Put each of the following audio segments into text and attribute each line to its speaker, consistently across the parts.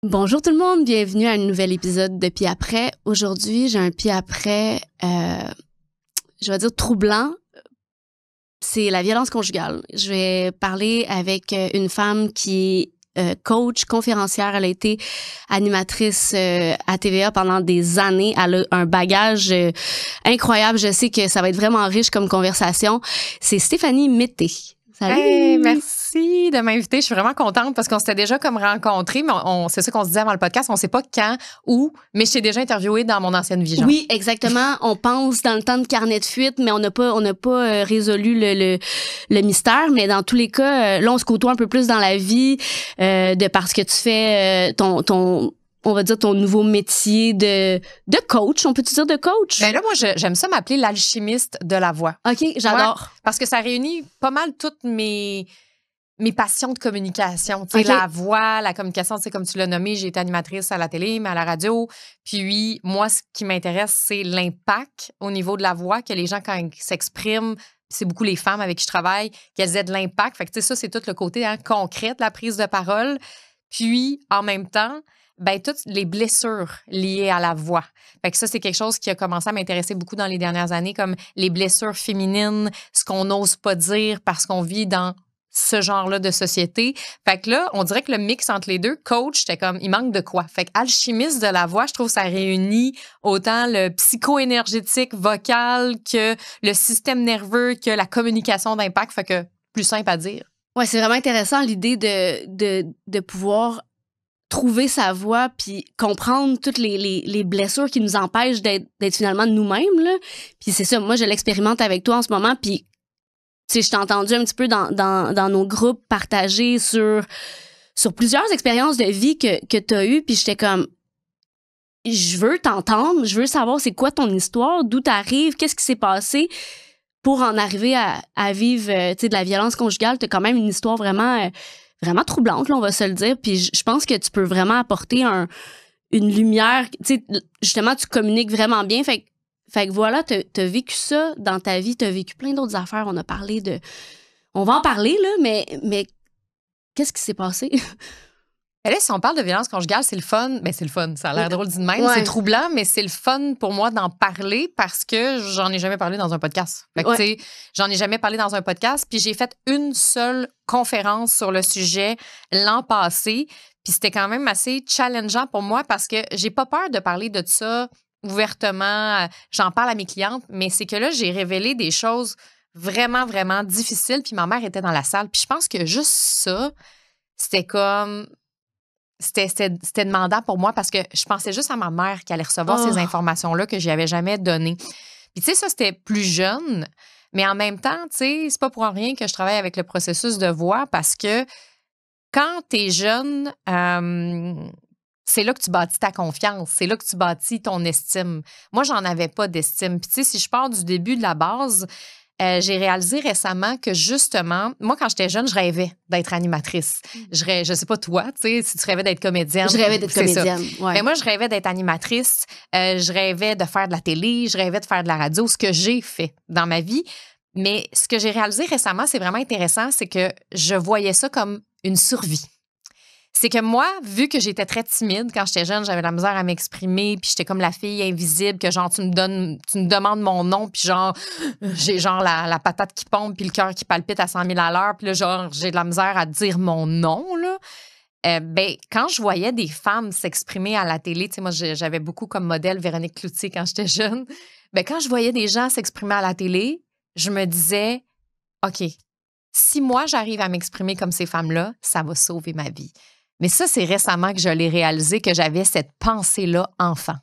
Speaker 1: Bonjour tout le monde, bienvenue à un nouvel épisode de Pieds après. Aujourd'hui, j'ai un pied après, je vais dire troublant. C'est la violence conjugale. Je vais parler avec une femme qui est coach, conférencière. Elle a été animatrice à TVA pendant des années. Elle a un bagage incroyable. Je sais que ça va être vraiment riche comme conversation. C'est Stéphanie Mété. Salut!
Speaker 2: Hey, merci de m'inviter. Je suis vraiment contente parce qu'on s'était déjà comme rencontrés, mais c'est ça qu'on se disait avant le podcast. On ne sait pas quand, où, mais je t'ai déjà interviewé dans mon ancienne vie. Genre.
Speaker 1: Oui, exactement. On pense dans le temps de carnet de fuite, mais on n'a pas résolu le mystère. Mais dans tous les cas, là, on se côtoie un peu plus dans la vie de parce que tu fais on va dire ton nouveau métier de coach. On peut-tu dire de coach?
Speaker 2: Ben là, moi, j'aime ça m'appeler l'alchimiste de la voix.
Speaker 1: OK, j'adore.
Speaker 2: Ouais, parce que ça réunit pas mal toutes mes passions de communication. Tu sais,
Speaker 1: Okay.
Speaker 2: La voix, la communication, tu sais, comme tu l'as nommé, j'ai été animatrice à la télé, mais à la radio. Puis, moi, ce qui m'intéresse, c'est l'impact au niveau de la voix que les gens, quand ils s'expriment, c'est beaucoup les femmes avec qui je travaille, qu'elles aient de l'impact. Fait que, tu sais, ça, c'est tout le côté concret de la prise de parole. Puis, en même temps, ben toutes les blessures liées à la voix. Fait que ça, c'est quelque chose qui a commencé à m'intéresser beaucoup dans les dernières années, comme les blessures féminines, ce qu'on n'ose pas dire parce qu'on vit dans ce genre-là de société. Fait que là, on dirait que le mix entre les deux, coach, c'était comme, il manque de quoi? Fait que alchimiste de la voix, je trouve que ça réunit autant le psycho-énergétique vocal que le système nerveux, que la communication d'impact. Fait que plus simple à dire.
Speaker 1: Ouais, c'est vraiment intéressant l'idée de pouvoir trouver sa voix puis comprendre toutes les blessures qui nous empêchent d'être finalement nous-mêmes, là. Puis c'est ça, moi, je l'expérimente avec toi en ce moment, puis tu sais, je t'ai entendu un petit peu dans nos groupes partagés sur plusieurs expériences de vie que tu as eues, puis j'étais comme, je veux t'entendre, je veux savoir c'est quoi ton histoire, d'où t'arrives, qu'est-ce qui s'est passé pour en arriver à vivre tu sais, de la violence conjugale. T'as quand même une histoire vraiment troublante, là, on va se le dire. Puis je pense que tu peux vraiment apporter une lumière. Tu sais, justement, tu communiques vraiment bien. Fait que voilà, t'as vécu ça dans ta vie. T'as vécu plein d'autres affaires. On va en parler, là, mais qu'est-ce qui s'est passé?
Speaker 2: Et là, si on parle de violence conjugale, c'est le fun. Ben, c'est le fun. Ça a l'air drôle d'une même.
Speaker 1: Ouais.
Speaker 2: C'est troublant, mais c'est le fun pour moi d'en parler parce que j'en ai jamais parlé dans un podcast. Fait que, tu sais, j'en ai jamais parlé dans un podcast. Puis j'ai fait une seule conférence sur le sujet l'an passé. Puis c'était quand même assez challengeant pour moi parce que j'ai pas peur de parler de ça ouvertement. J'en parle à mes clientes, mais c'est que là, j'ai révélé des choses vraiment, vraiment difficiles. Puis ma mère était dans la salle. Puis je pense que juste ça, c'était comme... C'était demandant pour moi parce que je pensais juste à ma mère qui allait recevoir ces informations-là que je n'y avais jamais données. Puis, tu sais, ça, c'était plus jeune, mais en même temps, tu sais, c'est pas pour rien que je travaille avec le processus de voix parce que quand tu es jeune, c'est là que tu bâtis ta confiance, c'est là que tu bâtis ton estime. Moi, j'en avais pas d'estime. Puis, tu sais, si je pars du début de la base, j'ai réalisé récemment que justement, moi, quand j'étais jeune, je rêvais d'être animatrice. Je sais pas toi, tu sais, si tu rêvais d'être comédienne.
Speaker 1: Je rêvais d'être comédienne. Ouais.
Speaker 2: Mais moi, je rêvais d'être animatrice. Je rêvais de faire de la télé. Je rêvais de faire de la radio, ce que j'ai fait dans ma vie. Mais ce que j'ai réalisé récemment, c'est vraiment intéressant, c'est que je voyais ça comme une survie. C'est que moi, vu que j'étais très timide quand j'étais jeune, j'avais la misère à m'exprimer, puis j'étais comme la fille invisible que genre tu me demandes mon nom, puis genre j'ai genre la patate qui pompe puis le cœur qui palpite à 100 000 à l'heure, puis là genre j'ai de la misère à dire mon nom là. Ben quand je voyais des femmes s'exprimer à la télé, tu sais moi j'avais beaucoup comme modèle Véronique Cloutier quand j'étais jeune. Ben quand je voyais des gens s'exprimer à la télé, je me disais OK, si moi j'arrive à m'exprimer comme ces femmes-là, ça va sauver ma vie. Mais ça, c'est récemment que je l'ai réalisé que j'avais cette pensée-là enfant.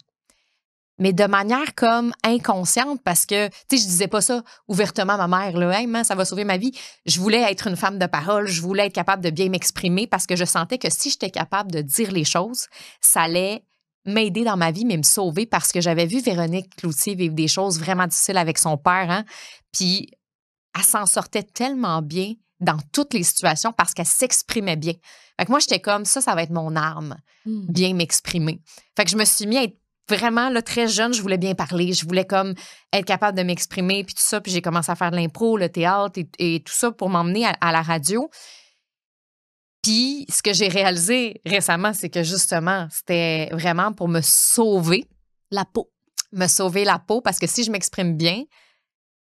Speaker 2: Mais de manière comme inconsciente parce que, tu sais, je disais pas ça ouvertement à ma mère, là, hey, man, ça va sauver ma vie. Je voulais être une femme de parole, je voulais être capable de bien m'exprimer parce que je sentais que si j'étais capable de dire les choses, ça allait m'aider dans ma vie, mais me sauver parce que j'avais vu Véronique Cloutier vivre des choses vraiment difficiles avec son père, hein, puis elle s'en sortait tellement bien dans toutes les situations parce qu'elle s'exprimait bien. Fait que moi, j'étais comme, ça va être mon arme, bien m'exprimer. Fait que je me suis mis à être vraiment là, très jeune, je voulais bien parler, je voulais comme être capable de m'exprimer, puis tout ça, puis j'ai commencé à faire de l'impro, le théâtre et tout ça pour m'emmener à la radio. Puis, ce que j'ai réalisé récemment, c'est que justement, c'était vraiment pour me sauver.
Speaker 1: La peau.
Speaker 2: Me sauver la peau, parce que si je m'exprime bien,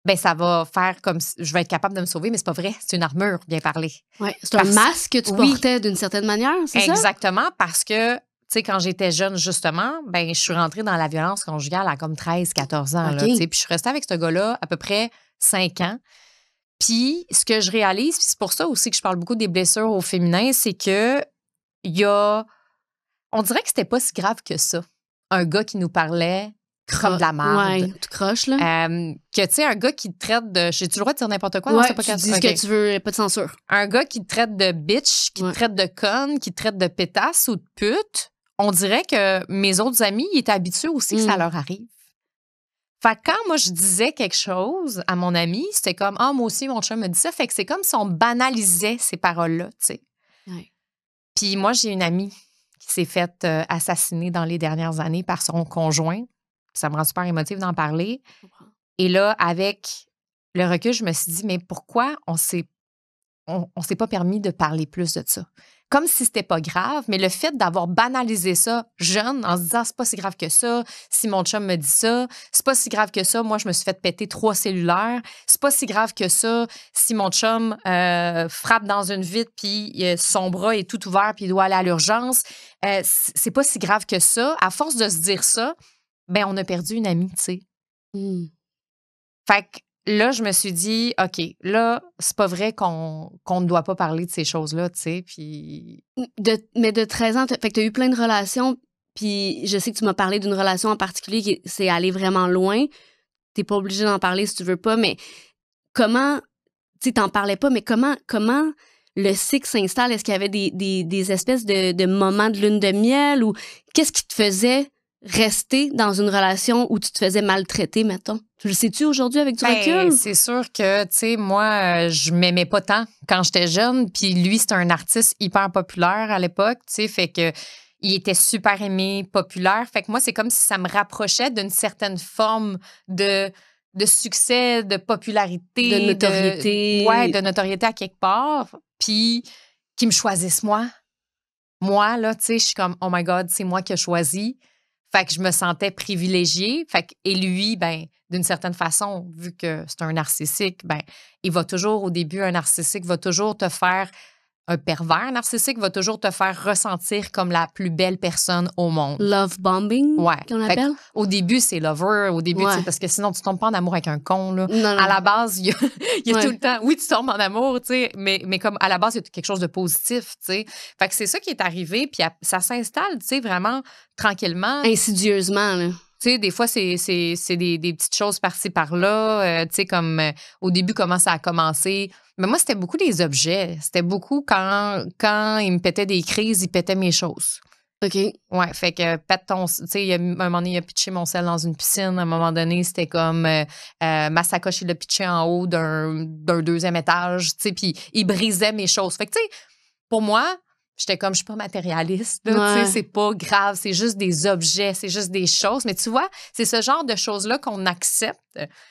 Speaker 2: ben ça va faire comme si je vais être capable de me sauver, mais c'est pas vrai. C'est une armure, bien parler.
Speaker 1: Ouais, c'est un masque que tu portais d'une certaine manière, c'est ça?
Speaker 2: Exactement, parce que, tu sais, quand j'étais jeune, justement, ben je suis rentrée dans la violence conjugale à comme 13, 14 ans. Là, tu sais, puis je suis restée avec ce gars-là à peu près 5 ans. Puis, ce que je réalise, puis c'est pour ça aussi que je parle beaucoup des blessures au féminin, c'est que on dirait que c'était pas si grave que ça. Un gars qui nous parlait comme de la merde.
Speaker 1: Ouais, tout croche, là.
Speaker 2: Que, tu sais, un gars qui te traite de... J'ai-tu le droit de dire n'importe quoi?
Speaker 1: Ouais,
Speaker 2: non,
Speaker 1: tu dis ce que tu veux, pas de censure.
Speaker 2: Un gars qui te traite de bitch, qui te traite de conne, qui te traite de pétasse ou de pute, on dirait que mes autres amis, ils étaient habitués aussi que ça leur arrive. Fait que quand moi, je disais quelque chose à mon ami, c'était comme « Ah, moi aussi, mon chum me dit ça. » Fait que c'est comme si on banalisait ces paroles-là, tu sais.
Speaker 1: Ouais.
Speaker 2: Puis moi, j'ai une amie qui s'est faite assassiner dans les dernières années par son conjoint. Ça me rend super émotive d'en parler. Et là, avec le recul, je me suis dit « Mais pourquoi on s'est pas permis de parler plus de ça? » Comme si c'était pas grave, mais le fait d'avoir banalisé ça jeune, en se disant c'est pas si grave que ça, si mon chum me dit ça, c'est pas si grave que ça, moi je me suis fait péter 3 cellulaires, c'est pas si grave que ça, si mon chum frappe dans une vitre puis son bras est tout ouvert puis il doit aller à l'urgence, c'est pas si grave que ça. À force de se dire ça, ben on a perdu une amie, tu sais. Fait que là, je me suis dit, OK, là, c'est pas vrai qu'on ne doit pas parler de ces choses-là, tu sais, puis...
Speaker 1: Mais de 13 ans, fait que t'as eu plein de relations, puis je sais que tu m'as parlé d'une relation en particulier qui c'est allé vraiment loin. T'es pas obligé d'en parler si tu veux pas, mais comment... Tu sais, t'en parlais pas, mais comment le cycle s'installe? Est-ce qu'il y avait des espèces de moments de lune de miel ou qu'est-ce qui te faisait rester dans une relation où tu te faisais maltraiter, mettons? Tu le sais-tu aujourd'hui avec du recul?
Speaker 2: C'est sûr que, tu sais, moi, je m'aimais pas tant quand j'étais jeune. Puis lui, c'était un artiste hyper populaire à l'époque, tu sais, fait que il était super aimé, populaire. Fait que moi, c'est comme si ça me rapprochait d'une certaine forme de succès, de popularité.
Speaker 1: De notoriété.
Speaker 2: De notoriété à quelque part. Puis qu'ils me choisissent moi. Moi, là, tu sais, je suis comme, oh my God, c'est moi qui ai choisi. Fait que je me sentais privilégiée. Fait que, et lui, ben, d'une certaine façon, vu que c'est un narcissique, ben, il va toujours, au début, un narcissique va toujours te faire, un pervers narcissique va toujours te faire ressentir comme la plus belle personne au monde.
Speaker 1: Love bombing,
Speaker 2: ouais.
Speaker 1: qu'on appelle?
Speaker 2: Au début, c'est lover. Au début, parce que sinon, tu tombes pas en amour avec un con, là.
Speaker 1: Non.
Speaker 2: À la base, il y a tout le temps... Oui, tu tombes en amour, tu sais, mais comme à la base, il y a quelque chose de positif, tu sais. Fait que c'est ça qui est arrivé, puis ça s'installe, tu sais, vraiment tranquillement.
Speaker 1: Insidieusement, là.
Speaker 2: Tu sais, des fois, c'est des petites choses par-ci, par-là. Tu sais, comme au début, comment ça a commencé. Mais moi, c'était beaucoup des objets. C'était beaucoup quand il me pétait des crises, il pétait mes choses.
Speaker 1: OK.
Speaker 2: Ouais, fait que pète ton... Tu sais, un moment donné, il a pitché mon sel dans une piscine. À un moment donné, c'était comme ma sacoche, il l'a pitché en haut d'un 2e étage. Tu sais, puis il brisait mes choses. Fait que, tu sais, pour moi... J'étais comme, je suis pas matérialiste, là, tu sais, c'est pas grave, c'est juste des objets, c'est juste des choses. Mais tu vois, c'est ce genre de choses-là qu'on accepte.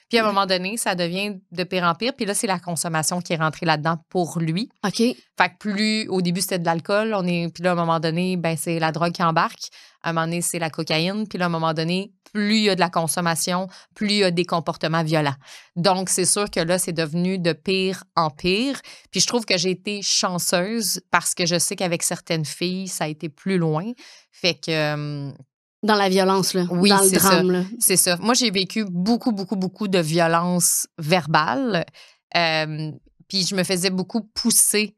Speaker 2: Puis à un moment donné, ça devient de pire en pire. Puis là, c'est la consommation qui est rentrée là-dedans pour lui.
Speaker 1: OK.
Speaker 2: Fait que au début, c'était de l'alcool. Puis là, à un moment donné, ben, c'est la drogue qui embarque. À un moment donné, c'est la cocaïne. Puis là, à un moment donné, plus il y a de la consommation, plus il y a des comportements violents. Donc, c'est sûr que là, c'est devenu de pire en pire. Puis je trouve que j'ai été chanceuse parce que je sais qu'avec certaines filles, ça a été plus loin. Fait que...
Speaker 1: dans la violence, là.
Speaker 2: Oui,
Speaker 1: dans le drame, là.
Speaker 2: C'est ça. Moi, j'ai vécu beaucoup, beaucoup, beaucoup de violence verbale. Puis je me faisais beaucoup pousser.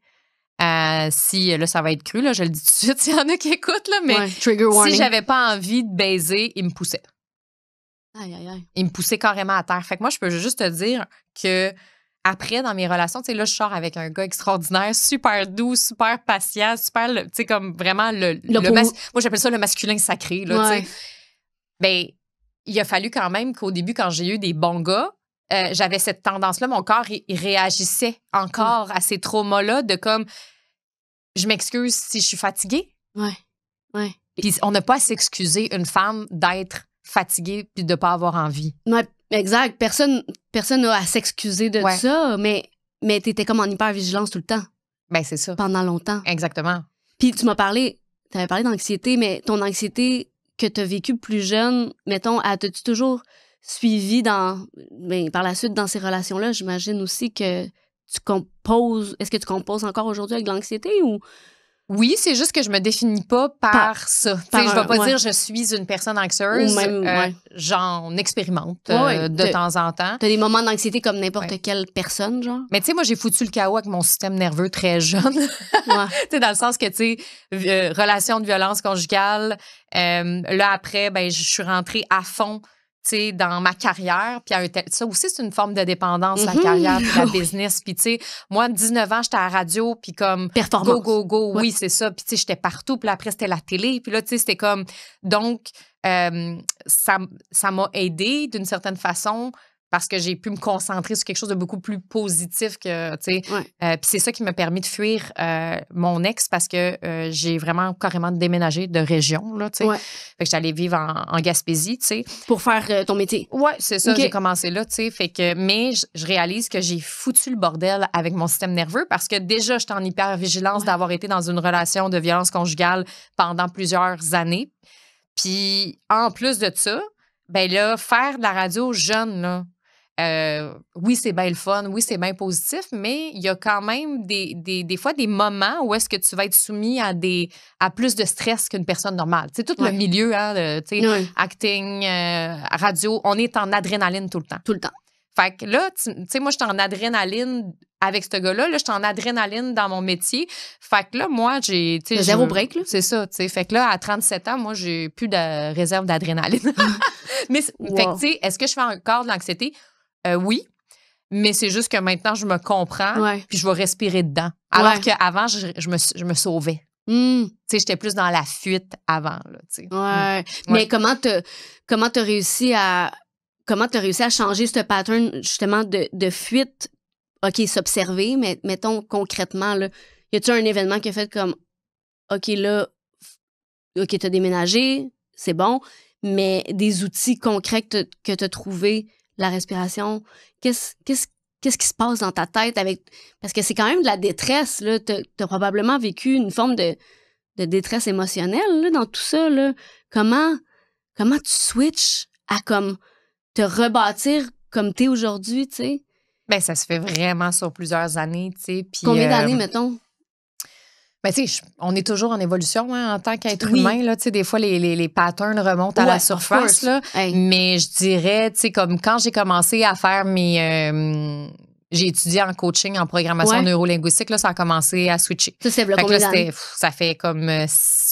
Speaker 2: Si, là, ça va être cru, là, je le dis tout de suite, s'il y en a qui écoutent, là, mais
Speaker 1: trigger warning.
Speaker 2: Si j'avais pas envie de baiser, il me poussait.
Speaker 1: Aïe.
Speaker 2: Il me poussait carrément à terre. Fait que moi, je peux juste te dire que après, dans mes relations, tu sais, là, je sors avec un gars extraordinaire, super doux, super patient, super, tu sais, comme vraiment moi, j'appelle ça le masculin sacré, là, tu sais. Ben, il a fallu quand même qu'au début, quand j'ai eu des bons gars, j'avais cette tendance-là, mon corps, il réagissait encore à ces traumas-là de comme, je m'excuse si je suis fatiguée.
Speaker 1: Ouais.
Speaker 2: Puis on n'a pas à s'excuser, une femme, d'être fatiguée puis de pas avoir envie.
Speaker 1: Ouais, exact. Personne n'a à s'excuser de ça, mais t'étais comme en hyper-vigilance tout le temps.
Speaker 2: Ben, c'est ça.
Speaker 1: pendant longtemps.
Speaker 2: Exactement.
Speaker 1: Puis tu avais parlé d'anxiété, mais ton anxiété que tu as vécue plus jeune, mettons, t'as-tu toujours suivi par la suite dans ces relations-là? J'imagine aussi que est-ce que tu composes encore aujourd'hui avec de l'anxiété ou...
Speaker 2: Oui, c'est juste que je me définis pas par ça. Je vais pas
Speaker 1: ouais.
Speaker 2: dire je suis une personne anxieuse.
Speaker 1: Ou même, ouais.
Speaker 2: J'en expérimente
Speaker 1: Ouais,
Speaker 2: de temps en temps.
Speaker 1: T'as des moments d'anxiété comme n'importe quelle personne, genre?
Speaker 2: Mais tu sais, moi, j'ai foutu le chaos avec mon système nerveux très jeune.
Speaker 1: Ouais.
Speaker 2: Tu sais, dans le sens que, tu sais, relation de violence conjugale. Là, après, ben, je suis rentrée à fond, tu sais, dans ma carrière. Puis ça aussi, c'est une forme de dépendance, la carrière, puis la business. Puis, tu sais, moi, 19 ans, j'étais à la radio, puis comme...
Speaker 1: Performance.
Speaker 2: Go.
Speaker 1: Ouais.
Speaker 2: Oui, c'est ça. Puis, tu sais, j'étais partout. Puis après, c'était la télé. Puis là, tu sais, c'était comme... Donc, ça m'a aidée d'une certaine façon parce que j'ai pu me concentrer sur quelque chose de beaucoup plus positif que, tu sais.
Speaker 1: Ouais.
Speaker 2: Puis c'est ça qui m'a permis de fuir mon ex parce que j'ai vraiment carrément déménagé de région, là, tu sais.
Speaker 1: Ouais.
Speaker 2: Fait que j'étais allée vivre en Gaspésie, tu sais.
Speaker 1: Pour faire ton métier.
Speaker 2: Ouais, c'est ça,
Speaker 1: Okay.
Speaker 2: j'ai commencé là, tu sais. Fait que, mais je réalise que j'ai foutu le bordel avec mon système nerveux parce que déjà, j'étais en hyper-vigilance d'avoir été dans une relation de violence conjugale pendant plusieurs années. Puis, en plus de ça, ben là, faire de la radio jeune, là, oui, c'est bien le fun, oui, c'est bien positif, mais il y a quand même des fois des moments où est-ce que tu vas être soumis à plus de stress qu'une personne normale. Tu sais, tout le milieu, hein, tu sais, acting, radio, on est en adrénaline tout le temps.
Speaker 1: Tout le temps.
Speaker 2: Fait que là, tu sais, moi, j'étais en adrénaline avec ce gars-là. Là, j'étais en adrénaline dans mon métier. Fait que là, moi, j'ai...
Speaker 1: Zéro break, là.
Speaker 2: C'est ça, tu sais. Fait que là, à 37 ans, moi, j'ai plus de réserve d'adrénaline. Mais, fait que, tu sais, est-ce que je fais encore de l'anxiété? Oui. Mais c'est juste que maintenant, je me comprends. Puis je vais respirer dedans. Alors qu'avant, je me sauvais. Tu sais, j'étais plus dans la fuite avant, là, tu sais.
Speaker 1: Ouais. Mais comment t'as réussi à changer ce pattern, justement, de fuite? OK, s'observer, mais mettons concrètement, là, y a-tu un événement qui a fait comme, OK, là, OK, t'as déménagé, c'est bon, mais des outils concrets que t'as trouvé, la respiration, qu'est-ce qui se passe dans ta tête parce que c'est quand même de la détresse, là, t'as probablement vécu une forme de détresse émotionnelle, là, dans tout ça, là. Comment tu switches à comme te rebâtir comme t'es aujourd'hui, tu sais?
Speaker 2: Ben, ça se fait vraiment sur plusieurs années, tu sais.
Speaker 1: Combien d'années, mettons?
Speaker 2: Ben, tu sais, on est toujours en évolution, hein, en tant qu'être humain, là. Tu sais, des fois, les patterns remontent à la surface, là.
Speaker 1: Hey.
Speaker 2: Mais je dirais, tu sais, comme quand j'ai commencé à faire j'ai étudié en coaching, en programmation neurolinguistique, là, ça a commencé à switcher.
Speaker 1: Ça, c'est combien d'années?
Speaker 2: Ça fait comme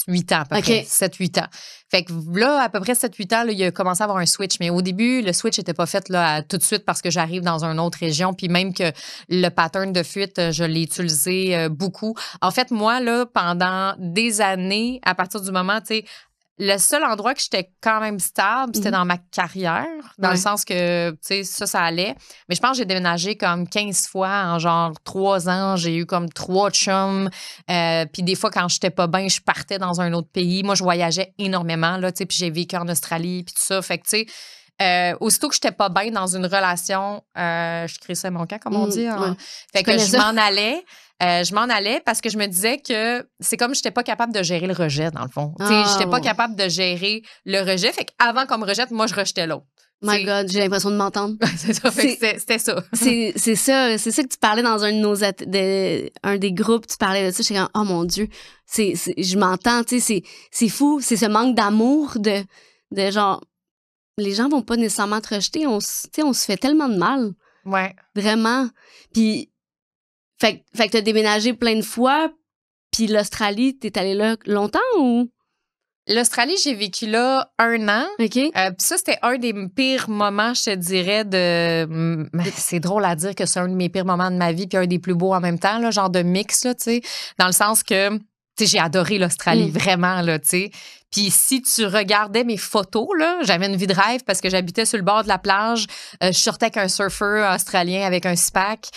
Speaker 2: 8 ans, à peu près. 7-8 ans. Fait que là, à peu près 7-8 ans, là, il a commencé à avoir un switch. Mais au début, le switch n'était pas fait là, tout de suite parce que j'arrive dans une autre région. Puis même que le pattern de fuite, je l'ai utilisé beaucoup. En fait, moi, là, pendant des années, à partir du moment, tu sais, le seul endroit que j'étais quand même stable, c'était dans ma carrière, dans le sens que, tu sais, ça allait. Mais je pense que j'ai déménagé comme 15 fois en genre 3 ans. J'ai eu comme 3 chums. Puis des fois, quand j'étais pas bien, je partais dans un autre pays. Moi, je voyageais énormément, là, tu sais, puis j'ai vécu en Australie, puis tout ça. Fait que, tu sais, aussitôt que j'étais pas bien dans une relation, je crissais mon camp, comme on dit. Hein? Fait que je m'en allais. Je m'en allais parce que je me disais que c'est comme je n'étais pas capable de gérer le rejet, dans le fond. Je n'étais pas capable de gérer le rejet. Fait qu'avant qu'on me rejette, moi, je rejetais l'autre.
Speaker 1: My God, j'ai l'impression de m'entendre.
Speaker 2: C'est ça, c'était ça.
Speaker 1: C'est ça que tu parlais dans un de un des groupes, tu parlais de ça. J'étais comme, oh mon Dieu, je m'entends, tu sais, c'est fou, c'est ce manque d'amour de genre, les gens vont pas nécessairement te rejeter, on se fait tellement de mal.
Speaker 2: Ouais.
Speaker 1: Vraiment. Puis, fait que t'as déménagé plein de fois, puis l'Australie, t'es allé là longtemps ou?
Speaker 2: L'Australie, j'ai vécu là 1 an.
Speaker 1: OK.
Speaker 2: Puis ça, c'était un des pires moments, je te dirais, c'est drôle à dire que c'est un de mes pires moments de ma vie, puis un des plus beaux en même temps, là, genre de mix, là, tu sais, dans le sens que, tu sais, j'ai adoré l'Australie, vraiment, là, tu sais. Puis si tu regardais mes photos, là, j'avais une vie de rêve parce que j'habitais sur le bord de la plage. Je sortais avec un surfeur australien avec un six-pack.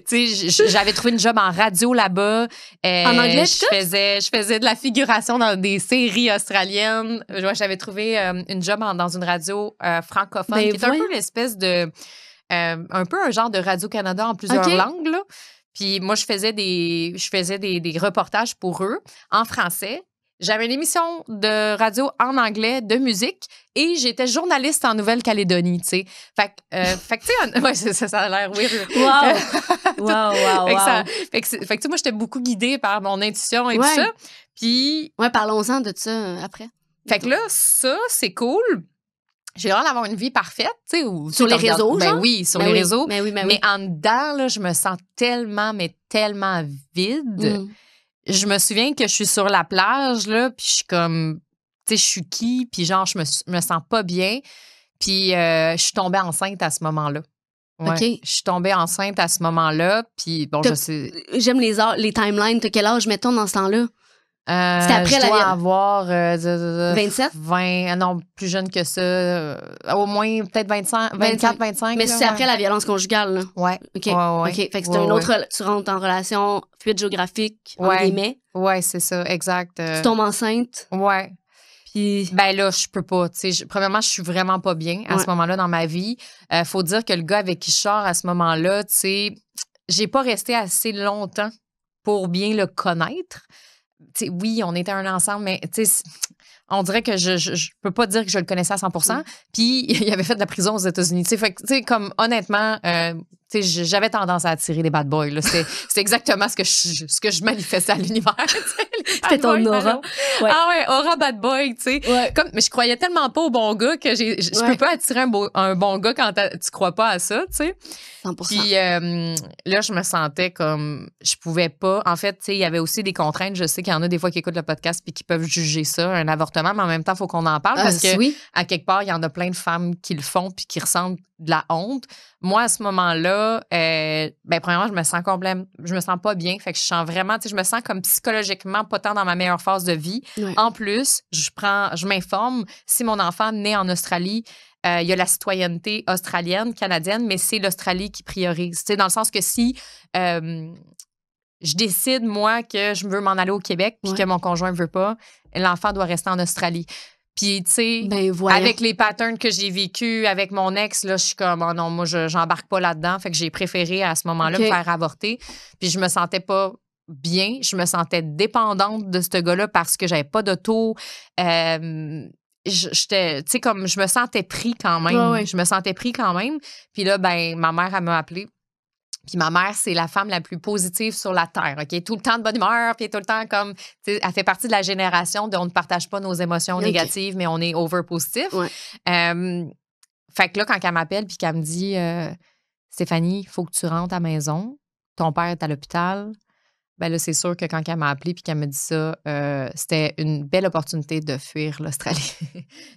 Speaker 2: Tu sais, j'avais trouvé une job en radio là-bas.
Speaker 1: En anglais,
Speaker 2: je faisais de la figuration dans des séries australiennes. J'avais trouvé une job dans une radio francophone qui est un peu l'espèce de... un peu un genre de Radio-Canada en plusieurs langues, là. Puis moi, je faisais des reportages pour eux en français. J'avais une émission de radio en anglais de musique et j'étais journaliste en Nouvelle-Calédonie, tu sais. Fait que tu sais, ouais, ça a l'air weird.
Speaker 1: Wow! Wow.
Speaker 2: Fait que tu sais, moi, j'étais beaucoup guidée par mon intuition et tout ça. Puis...
Speaker 1: Ouais, parlons-en de ça après.
Speaker 2: Fait que là, ça, c'est cool. J'ai l'air d'avoir une vie parfaite, tu sais.
Speaker 1: Sur les réseaux,
Speaker 2: ben
Speaker 1: genre?
Speaker 2: oui, sur les réseaux.
Speaker 1: Mais
Speaker 2: en dedans, là, je me sens tellement vide. Je me souviens que je suis sur la plage, là, puis je suis comme, tu sais, je suis qui? Puis genre, je me sens pas bien. Puis je suis tombée enceinte à ce moment-là. Ouais,
Speaker 1: OK.
Speaker 2: Je suis tombée enceinte à ce moment-là, puis bon, je sais...
Speaker 1: J'aime les timelines. T'as quel âge, mettons, dans ce temps-là?
Speaker 2: C'était après
Speaker 1: je dois
Speaker 2: avoir
Speaker 1: 27?
Speaker 2: 20, non, plus jeune que ça. Au moins, peut-être 25, 24, 25.
Speaker 1: Mais c'est après la violence conjugale, là.
Speaker 2: Ouais.
Speaker 1: OK.
Speaker 2: Ouais.
Speaker 1: OK. Fait que c'est une autre... Tu rentres en relation fuite géographique, entre guillemets.
Speaker 2: Ouais, c'est ça, exact.
Speaker 1: Tu tombes enceinte.
Speaker 2: Ouais.
Speaker 1: Puis...
Speaker 2: Ben là, je peux pas. Tu sais, premièrement, je suis vraiment pas bien à ce moment-là dans ma vie. Faut dire que le gars avec qui je sors à ce moment-là, tu sais, j'ai pas resté assez longtemps pour bien le connaître. T'sais, oui, on était ensemble, mais on dirait que je peux pas dire que je le connaissais à 100%. Puis, il avait fait de la prison aux États-Unis. Fait que, comme honnêtement, j'avais tendance à attirer des bad boys. C'est exactement ce que je manifestais à l'univers.
Speaker 1: C'était ton aura.
Speaker 2: Ouais. Ah ouais, aura bad boy, tu sais.
Speaker 1: Ouais.
Speaker 2: Mais je croyais tellement pas au bon gars que je peux pas attirer un bon gars quand tu crois pas à ça, tu sais.
Speaker 1: 100%.
Speaker 2: Puis là, je me sentais comme je pouvais pas. En fait, tu sais, il y avait aussi des contraintes. Je sais qu'il y en a des fois qui écoutent le podcast puis qui peuvent juger ça, un avortement, mais en même temps, il faut qu'on en parle parce que à quelque part, il y en a plein de femmes qui le font puis qui ressentent de la honte. Moi, à ce moment-là, premièrement, je me sens pas bien. Fait que je sens vraiment, tu sais, je me sens comme psychologiquement pas tant dans ma meilleure phase de vie.
Speaker 1: Ouais.
Speaker 2: En plus, je m'informe si mon enfant naît en Australie. Il y a la citoyenneté australienne, canadienne, mais c'est l'Australie qui priorise. Tu sais, dans le sens que si je décide, moi, que je veux m'en aller au Québec puis que mon conjoint ne veut pas, l'enfant doit rester en Australie. Puis, tu sais, avec les patterns que j'ai vécus avec mon ex, là, je suis comme, oh non, moi, j'embarque pas là-dedans. Fait que j'ai préféré à ce moment-là me faire avorter. Puis, je me sentais pas bien. Je me sentais dépendante de ce gars-là parce que j'avais pas d'auto. J'étais, tu sais, comme je me sentais pris quand même.
Speaker 1: Ouais.
Speaker 2: Je me sentais pris quand même. Puis là, ma mère, elle m'a appelée. Puis ma mère, c'est la femme la plus positive sur la Terre, OK? Tout le temps de bonne humeur, puis tout le temps comme... Tu sais, elle fait partie de la génération de on ne partage pas nos émotions négatives, mais on est over-positif.
Speaker 1: Ouais.
Speaker 2: Fait que là, quand elle m'appelle puis qu'elle me dit « Stéphanie, il faut que tu rentres à la maison. Ton père est à l'hôpital. » Ben là, c'est sûr que quand elle m'a appelée puis qu'elle me dit ça, c'était une belle opportunité de fuir l'Australie.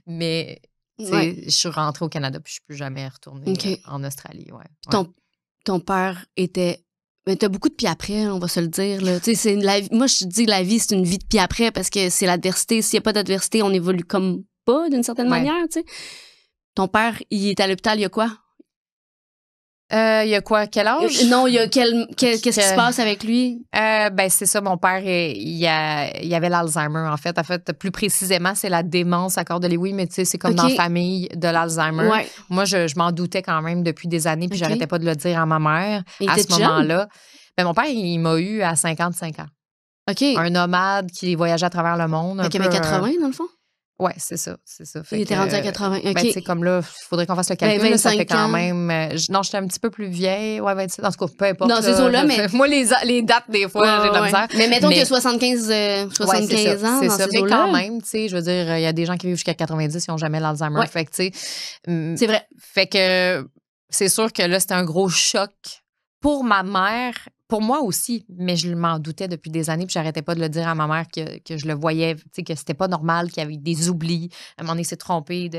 Speaker 2: Mais, tu sais, je suis rentrée au Canada puis je ne suis plus jamais retournée en Australie,
Speaker 1: Ton père était... Mais t'as beaucoup de pieds après, on va se le dire. Là. Moi, je dis que la vie, c'est une vie de pieds après parce que c'est l'adversité. S'il n'y a pas d'adversité, on évolue comme pas, d'une certaine manière. T'sais. Ton père, il est à l'hôpital, il y a quoi?
Speaker 2: Il y a quoi? Quel âge?
Speaker 1: Non, il y a qu'est-ce qui se passe avec lui?
Speaker 2: C'est ça, mon père, il avait l'Alzheimer, en fait. En fait, plus précisément, c'est la démence à corps de Lewy, mais tu sais, c'est comme dans la famille de l'Alzheimer. Ouais. Moi, je m'en doutais quand même depuis des années, puis j'arrêtais pas de le dire à ma mère à ce moment-là. Mon père, il m'a eu à 55 ans.
Speaker 1: OK.
Speaker 2: Un nomade qui voyageait à travers le monde.
Speaker 1: Fait qu'il avait 80, dans le fond?
Speaker 2: Oui, c'est ça. Fait
Speaker 1: il était rendu à 80. OK.
Speaker 2: C'est comme là, il faudrait qu'on fasse le calcul. Là, ça fait quand même. Non, j'étais un petit peu plus vieille. Ouais, 27. En tout cas, peu importe.
Speaker 1: Non, c'est ça, là, mais.
Speaker 2: Moi, les dates, des fois, j'ai de la misère.
Speaker 1: Mais mettons qu'il y a 75 ans.
Speaker 2: C'est ça. Mais quand même, tu sais, je veux dire, il y a des gens qui vivent jusqu'à 90 qui n'ont jamais l'Alzheimer. Ouais. Fait que, tu sais.
Speaker 1: C'est vrai.
Speaker 2: Fait que c'est sûr que là, c'était un gros choc pour ma mère. Pour moi aussi, mais je m'en doutais depuis des années, puis j'arrêtais pas de le dire à ma mère que je le voyais, tu sais, que c'était pas normal, qu'il y avait des oublis. À un moment donné, il s'est trompé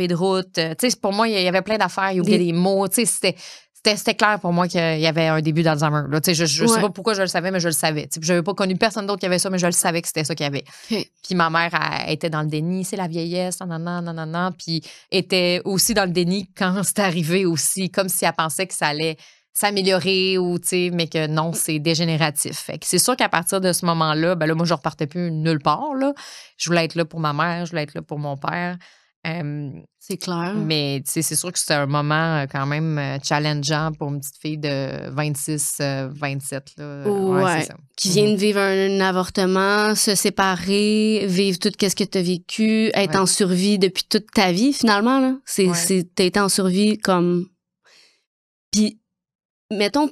Speaker 2: de route. Tu sais, pour moi, il y avait plein d'affaires, il oubliait des mots. Tu sais, c'était clair pour moi qu'il y avait un début d'Alzheimer. Tu sais, je sais pas pourquoi je le savais, mais je le savais. Tu sais, j'avais pas connu personne d'autre qui avait ça, mais je le savais que c'était ça qu'il y avait. Puis ma mère, elle était dans le déni, c'est la vieillesse, nanana. Puis était aussi dans le déni quand c'est arrivé aussi, comme si elle pensait que ça allait s'améliorer ou, tu sais, mais que non, c'est dégénératif. Fait que c'est sûr qu'à partir de ce moment-là, moi, je repartais plus nulle part, là. Je voulais être là pour ma mère, je voulais être là pour mon père.
Speaker 1: C'est clair.
Speaker 2: Mais c'est sûr que c'est un moment quand même challengeant pour une petite fille de 26, 27. Là.
Speaker 1: Ouais,
Speaker 2: c'est ça.
Speaker 1: Qui vient de vivre un avortement, se séparer, vivre tout ce que tu as vécu, être en survie depuis toute ta vie, finalement. Là. T'as été en survie comme... Puis, mettons,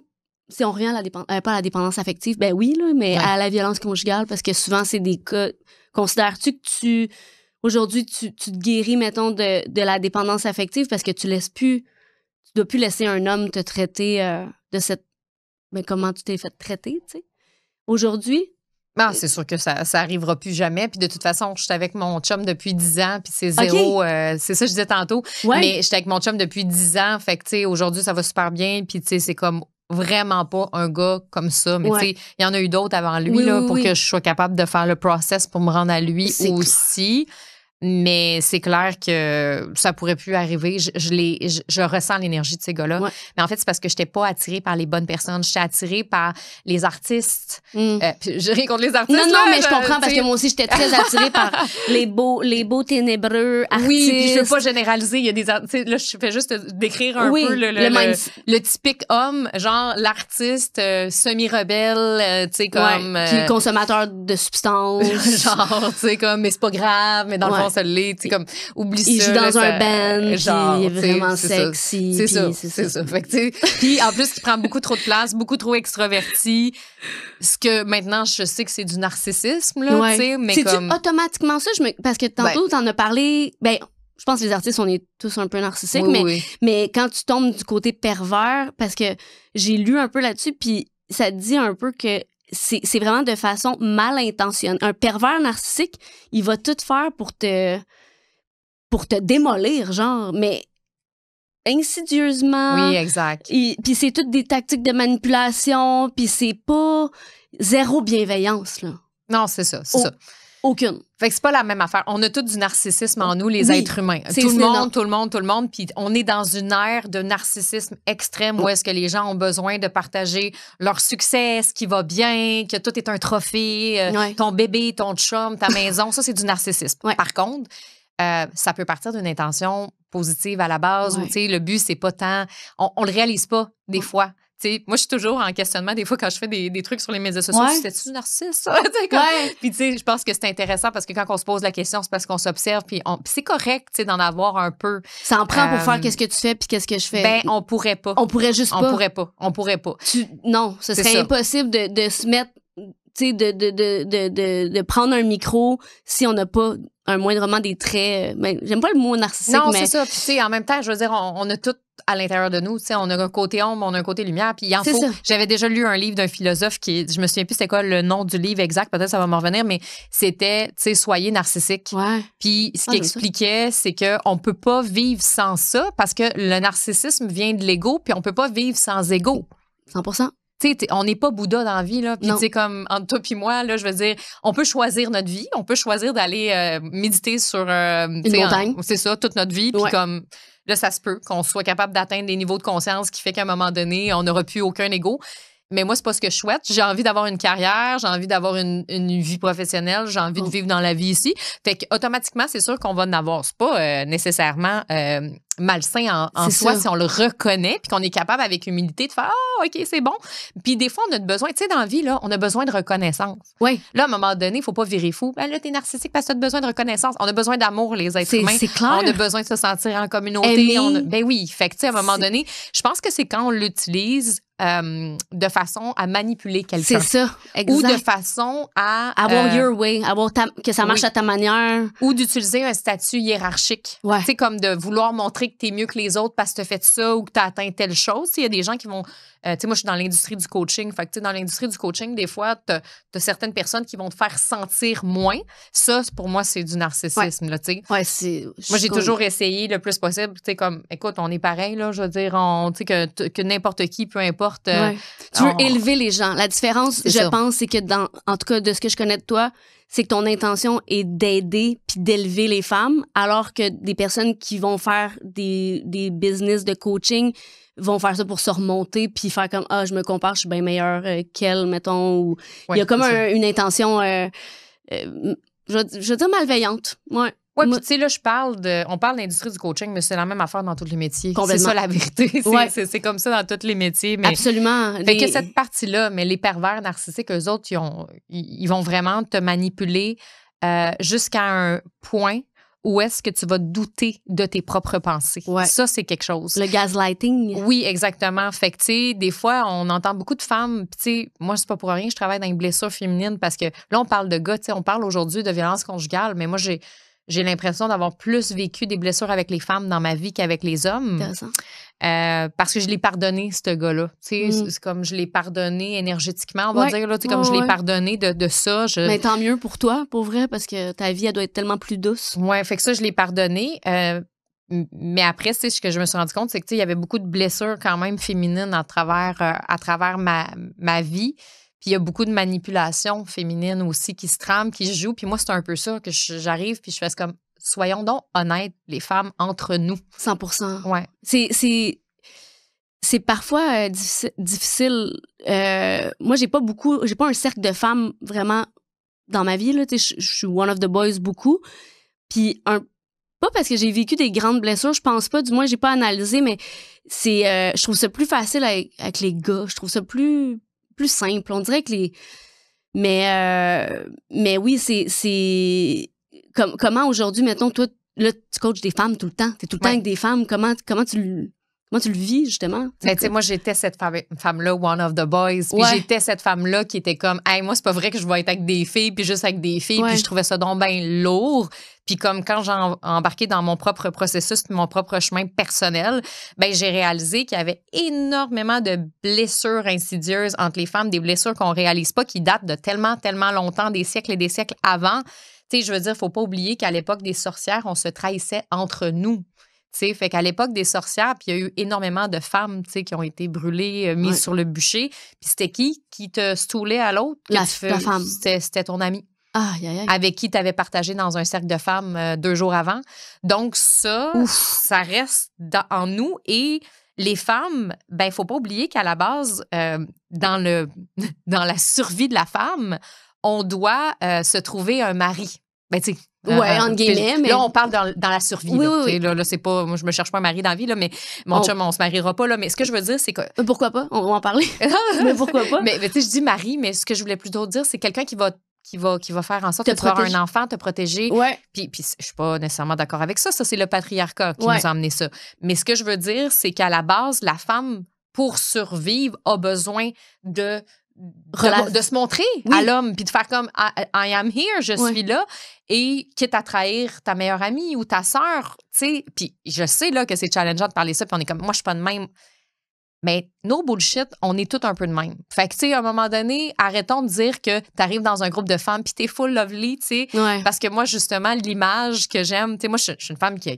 Speaker 1: si on revient à pas à la dépendance affective, ben oui, là, mais à la violence conjugale, parce que souvent, c'est des cas... Considères-tu que aujourd'hui, tu te guéris, mettons, de la dépendance affective parce que tu dois plus laisser un homme te traiter de cette... Mais comment tu t'es fait traiter, tu sais? Aujourd'hui?
Speaker 2: Non, c'est sûr que ça arrivera plus jamais. Puis de toute façon, je suis avec mon chum depuis 10 ans, puis c'est zéro. C'est ça que je disais tantôt.
Speaker 1: Ouais.
Speaker 2: Mais j'étais avec mon chum depuis 10 ans. Fait que, tu sais, aujourd'hui, ça va super bien. Puis, tu sais, c'est comme vraiment pas un gars comme ça. Mais, tu sais, il y en a eu d'autres avant lui, pour que je sois capable de faire le process pour me rendre à lui aussi. Mais c'est clair que ça pourrait plus arriver. Je ressens l'énergie de ces gars-là.
Speaker 1: Ouais.
Speaker 2: Mais en fait, c'est parce que je n'étais pas attirée par les bonnes personnes. J'étais attirée par les artistes. Je ris contre les artistes.
Speaker 1: Non, mais je comprends parce que moi aussi, j'étais très attirée par les beaux ténébreux artistes.
Speaker 2: Oui, puis je veux pas généraliser. Il y a des artistes. Là, je fais juste décrire un peu le typique homme, genre l'artiste semi-rebelle, tu sais, comme.
Speaker 1: Qui est consommateur de substances.
Speaker 2: Genre, tu sais, comme, mais c'est pas grave, mais dans le fond, ça l'est. Tu sais, comme, oublie ça.
Speaker 1: Il joue dans un band,
Speaker 2: genre,
Speaker 1: il est vraiment sexy.
Speaker 2: C'est ça. Fait que, tu sais, puis en plus, il prend beaucoup trop de place, beaucoup trop extraverti. Ce que maintenant, je sais que c'est du narcissisme, là, tu sais, mais comme.
Speaker 1: Automatiquement ça? Parce que tantôt, t'en as parlé. Ben, je pense que les artistes, on est tous un peu narcissiques, mais quand tu tombes du côté pervers, parce que j'ai lu un peu là-dessus, puis ça te dit un peu que c'est vraiment de façon mal intentionnée. Un pervers narcissique, il va tout faire pour te démolir, genre, mais insidieusement.
Speaker 2: Oui, exact.
Speaker 1: Puis c'est toutes des tactiques de manipulation, puis c'est pas zéro bienveillance, là.
Speaker 2: Non, c'est ça.
Speaker 1: Aucune.
Speaker 2: Fait que c'est pas la même affaire. On a tout du narcissisme en nous, les êtres humains. Tout le monde. Puis on est dans une ère de narcissisme extrême où est-ce que les gens ont besoin de partager leur succès, ce qui va bien, que tout est un trophée, ton bébé, ton chum, ta maison. Ça, c'est du narcissisme. Par contre, ça peut partir d'une intention positive à la base où, tu sais, le but, c'est pas tant... On le réalise pas, des fois. T'sais, moi, je suis toujours en questionnement des fois quand je fais des trucs sur les médias sociaux. C'était-tu du narcissisme, ça? Puis, tu sais, je pense que c'est intéressant parce que quand on se pose la question, c'est parce qu'on s'observe. Puis c'est correct, tu sais, d'en avoir un peu.
Speaker 1: Ça en prend pour faire qu'est-ce que tu fais puis qu'est-ce que je fais.
Speaker 2: Ben, on pourrait pas.
Speaker 1: On pourrait juste pas.
Speaker 2: On pourrait pas.
Speaker 1: Non, ce serait impossible de se mettre, tu sais, de prendre un micro si on n'a pas un moindrement des traits. Ben, j'aime pas le mot narcissique,
Speaker 2: non,
Speaker 1: mais.
Speaker 2: c'est ça. Puis, tu sais, en même temps, je veux dire, on a tout à l'intérieur de nous, tu sais, on a un côté ombre, on a un côté lumière, puis il en faut. J'avais déjà lu un livre d'un philosophe je me souviens plus c'était quoi le nom du livre exact, peut-être ça va me revenir, mais c'était, tu sais, soyez narcissique. Puis ce qu'il expliquait, c'est que on peut pas vivre sans ça parce que le narcissisme vient de l'ego, puis on peut pas vivre sans ego.
Speaker 1: 100%.
Speaker 2: Tu sais, on n'est pas Bouddha dans la vie, là. Puis, tu sais, comme entre toi puis moi, là, je veux dire, on peut choisir notre vie. On peut choisir d'aller méditer sur...
Speaker 1: une montagne.
Speaker 2: C'est ça, toute notre vie. Puis, comme, là, ça se peut qu'on soit capable d'atteindre des niveaux de conscience qui fait qu'à un moment donné, on n'aura plus aucun ego. Mais moi, c'est pas ce que je souhaite. J'ai envie d'avoir une carrière, j'ai envie d'avoir une vie professionnelle, j'ai envie de vivre dans la vie ici. Fait qu'automatiquement, c'est sûr qu'on va en avoir. C'est pas nécessairement malsain en soi si on le reconnaît puis qu'on est capable avec humilité de faire « Ah, OK, c'est bon ». Puis des fois, on a besoin, tu sais, dans la vie, là, on a besoin de reconnaissance. Là, à un moment donné, il faut pas virer fou. Ben là, t'es narcissique parce que t'as besoin de reconnaissance. On a besoin d'amour, les êtres humains.
Speaker 1: C'est clair.
Speaker 2: On a besoin de se sentir en communauté. Ben oui. Fait que, tu sais, à un moment donné, je pense que c'est quand on l'utilise de façon à manipuler quelqu'un.
Speaker 1: C'est ça, exact.
Speaker 2: Ou de façon à...
Speaker 1: Avoir your way, que ça marche à ta manière.
Speaker 2: Ou d'utiliser un statut hiérarchique. Tu sais, comme de vouloir montrer que t'es mieux que les autres parce que t'as fait ça ou que t'as atteint telle chose. Il y a des gens qui vont... tu sais, moi, je suis dans l'industrie du coaching. Fait que, tu sais, dans l'industrie du coaching, des fois, t'as certaines personnes qui vont te faire sentir moins. Ça, pour moi, c'est du narcissisme, là, tu sais. Moi, j'ai toujours essayé le plus possible. Tu sais, comme, écoute, on est pareil, là, je veux dire, tu sais, que n'importe qui, peu importe.
Speaker 1: Tu veux élever les gens. La différence, je pense, c'est que en tout cas, de ce que je connais de toi, c'est que ton intention est d'aider puis d'élever les femmes, alors que des personnes qui vont faire des business de coaching vont faire ça pour se remonter puis faire comme je me compare, je suis bien meilleure qu'elle, mettons. Ou il y a comme une intention, je veux dire malveillante.
Speaker 2: Oui, puis tu sais, là, on parle d'industrie du coaching, mais c'est la même affaire dans tous les métiers. C'est ça la vérité. C'est comme ça dans tous les métiers. Mais
Speaker 1: absolument.
Speaker 2: Fait que cette partie-là, mais les pervers narcissiques, eux autres, ils vont vraiment te manipuler jusqu'à un point où est-ce que tu vas douter de tes propres pensées.
Speaker 1: Ouais.
Speaker 2: Ça, c'est quelque chose.
Speaker 1: Le gaslighting.
Speaker 2: Oui, exactement. Fait que, tu sais, des fois, on entend beaucoup de femmes. Tu sais, moi, c'est pas pour rien, je travaille dans les blessures féminines parce que là, on parle de gars, tu sais, on parle aujourd'hui de violence conjugale, mais moi, j'ai l'impression d'avoir plus vécu des blessures avec les femmes dans ma vie qu'avec les hommes.
Speaker 1: Intéressant.
Speaker 2: Parce que je l'ai pardonné, ce gars-là. Tu sais, c'est comme je l'ai pardonné énergétiquement, on va dire. Là, tu sais, comme je l'ai pardonné de ça.
Speaker 1: Mais tant mieux pour toi, pour vrai, parce que ta vie, elle doit être tellement plus douce.
Speaker 2: Oui, fait que ça, je l'ai pardonné. Mais après, tu sais, ce que je me suis rendu compte, c'est que, tu sais, il y avait beaucoup de blessures quand même féminines à travers ma vie. Puis il y a beaucoup de manipulations féminines aussi qui se trament, qui se jouent. Puis moi, c'est un peu ça que j'arrive, puis je fais comme, soyons donc honnêtes, les femmes, entre nous.
Speaker 1: 100%.
Speaker 2: Ouais.
Speaker 1: C'est parfois difficile. Moi, j'ai pas un cercle de femmes vraiment dans ma vie, là. Tu sais, je suis one of the boys beaucoup. Puis pas parce que j'ai vécu des grandes blessures, je pense pas, du moins, j'ai pas analysé, mais je trouve ça plus facile avec les gars. Je trouve ça plus simple. On dirait que mais oui, c'est comment aujourd'hui, mettons, toi, là, tu coaches des femmes tout le temps. T'es tout le temps avec des femmes. Comment tu le vis, justement?
Speaker 2: Mais tu sais, moi, j'étais cette femme-là, one of the boys. Puis j'étais cette femme-là qui était comme, hey, moi, c'est pas vrai que je vais être avec des filles, puis juste avec des filles. Puis je trouvais ça donc bien lourd. Puis comme quand j'ai embarqué dans mon propre processus, mon propre chemin personnel, ben j'ai réalisé qu'il y avait énormément de blessures insidieuses entre les femmes, des blessures qu'on réalise pas, qui datent de tellement, tellement longtemps, des siècles et des siècles avant. Tu sais, je veux dire, faut pas oublier qu'à l'époque des sorcières, on se trahissait entre nous. T'sais, fait qu'à l'époque des sorcières, puis il y a eu énormément de femmes qui ont été brûlées, mises sur le bûcher. Puis c'était qui te stoulait à l'autre?
Speaker 1: La femme.
Speaker 2: C'était ton ami.
Speaker 1: Aïe.
Speaker 2: Avec qui tu avais partagé dans un cercle de femmes 2 jours avant. Donc ça reste en nous. Et les femmes, ben il faut pas oublier qu'à la base, dans la survie de la femme, on doit se trouver un mari. Ben, tu sais.
Speaker 1: Entre guillemets, mais.
Speaker 2: Là, on parle dans la survie.
Speaker 1: Oui.
Speaker 2: Là, c'est pas. Moi, je me cherche pas un mari dans la vie, là, mais mon chum, on se mariera pas, là. Mais ce que je veux dire, c'est que.
Speaker 1: Pourquoi pas? On va en parler. Mais pourquoi pas?
Speaker 2: Mais tu sais, je dis mari, mais ce que je voulais plutôt dire, c'est quelqu'un qui va faire en sorte que tu vas avoir un enfant, te protéger.
Speaker 1: Ouais.
Speaker 2: Puis je suis pas nécessairement d'accord avec ça. Ça, c'est le patriarcat qui nous a amené ça. Mais ce que je veux dire, c'est qu'à la base, la femme, pour survivre, a besoin de se montrer à l'homme, puis de faire comme I am here, je suis là, et quitte à trahir ta meilleure amie ou ta sœur, tu sais. Puis je sais là que c'est challengeant de parler ça, puis on est comme, moi, je suis pas de même. Mais no bullshit, on est tous un peu de même. Fait que, tu sais, à un moment donné, arrêtons de dire que t'arrives dans un groupe de femmes puis t'es full lovely, tu sais.
Speaker 1: Ouais.
Speaker 2: Parce que moi, justement, l'image que j'aime, tu sais, moi, je suis une femme qui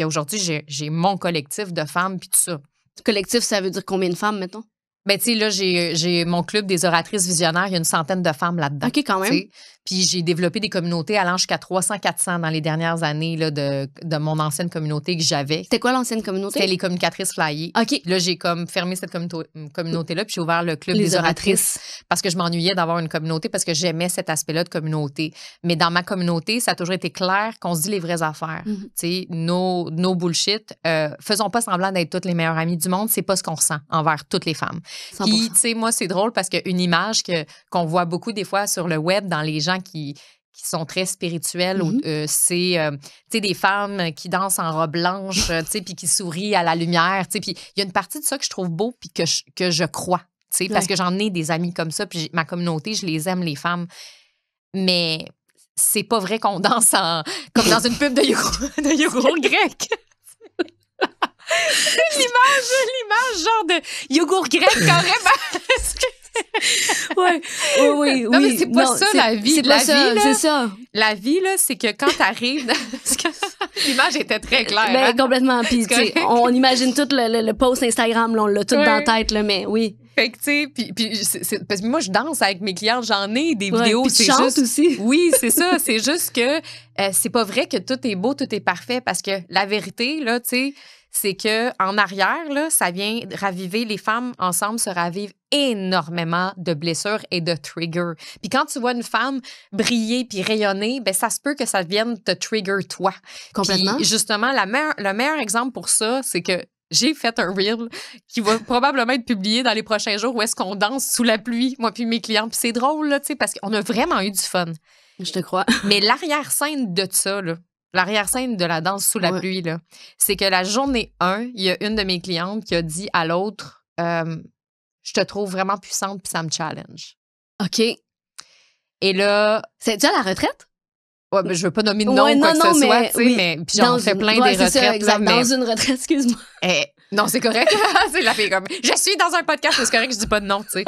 Speaker 2: aujourd'hui, j'ai mon collectif de femmes puis tout ça.
Speaker 1: Collectif, ça veut dire combien de femmes, mettons?
Speaker 2: Ben, tu sais, là, j'ai mon club des oratrices visionnaires. Il y a une centaine de femmes là-dedans.
Speaker 1: OK, quand même.
Speaker 2: T'sais. Puis j'ai développé des communautés allant jusqu'à 300-400 dans les dernières années là, de mon ancienne communauté que j'avais.
Speaker 1: C'était quoi l'ancienne communauté?
Speaker 2: C'était les communicatrices flyées.
Speaker 1: OK.
Speaker 2: Là, j'ai comme fermé cette communauté-là, puis j'ai ouvert le club des oratrices parce que je m'ennuyais d'avoir une communauté, parce que j'aimais cet aspect-là de communauté. Mais dans ma communauté, ça a toujours été clair qu'on se dit les vraies affaires. Tu sais, no bullshit. Faisons pas semblant d'être toutes les meilleures amies du monde. C'est pas ce qu'on ressent envers toutes les femmes.
Speaker 1: 100%.
Speaker 2: Puis, tu sais, moi, c'est drôle parce qu'une image qu'on voit beaucoup des fois sur le web dans les gens qui sont très spirituels, c'est, tu sais, des femmes qui dansent en robe blanche, tu sais, puis qui sourient à la lumière, tu sais. Puis il y a une partie de ça que je trouve beau puis que je crois, tu sais, parce que j'en ai des amis comme ça, puis ma communauté, je les aime, les femmes. Mais c'est pas vrai qu'on danse comme dans une pub de yogourt grec. L'image genre de yogourt grec carrément.
Speaker 1: Oui.
Speaker 2: Non, mais c'est pas ça, la vie.
Speaker 1: C'est pas ça, c'est ça.
Speaker 2: La vie, là, c'est que quand t'arrives... L'image était très claire.
Speaker 1: Ben,
Speaker 2: hein?
Speaker 1: complètement. Puis, tu sais, on imagine tout le post Instagram, là, on l'a tout dans la tête, là, mais oui.
Speaker 2: Fait que, tu sais, puis parce que moi, je danse avec mes clientes, j'en ai des vidéos.
Speaker 1: Puis tu chantes aussi.
Speaker 2: Oui, c'est ça. C'est juste que c'est pas vrai que tout est beau, tout est parfait, parce que la vérité, là, tu sais, c'est que en arrière, là, ça vient raviver, les femmes ensemble se ravivent énormément de blessures et de triggers. Puis quand tu vois une femme briller puis rayonner, ben ça se peut que ça vienne te trigger toi.
Speaker 1: Complètement.
Speaker 2: Puis justement, le meilleur exemple pour ça, c'est que j'ai fait un reel qui va probablement être publié dans les prochains jours où est-ce qu'on danse sous la pluie, moi puis mes clients. Puis c'est drôle, là, tu sais, parce qu'on a vraiment eu du fun.
Speaker 1: Je te crois.
Speaker 2: Mais l'arrière-scène de ça, là, l'arrière-scène de la danse sous la pluie, là, c'est que la journée 1, il y a une de mes clientes qui a dit à l'autre, je te trouve vraiment puissante puis ça me challenge.
Speaker 1: OK.
Speaker 2: Et là...
Speaker 1: C'est-tu à la retraite?
Speaker 2: Ouais, ben, je veux pas nommer de nom ou quoi que ce soit, tu sais, mais puis genre, on fait plein des retraites.
Speaker 1: Ça, exact,
Speaker 2: là,
Speaker 1: dans une retraite, excuse-moi.
Speaker 2: Non, c'est correct. C'est la fille comme, je suis dans un podcast, mais c'est correct, je dis pas de nom, tu sais.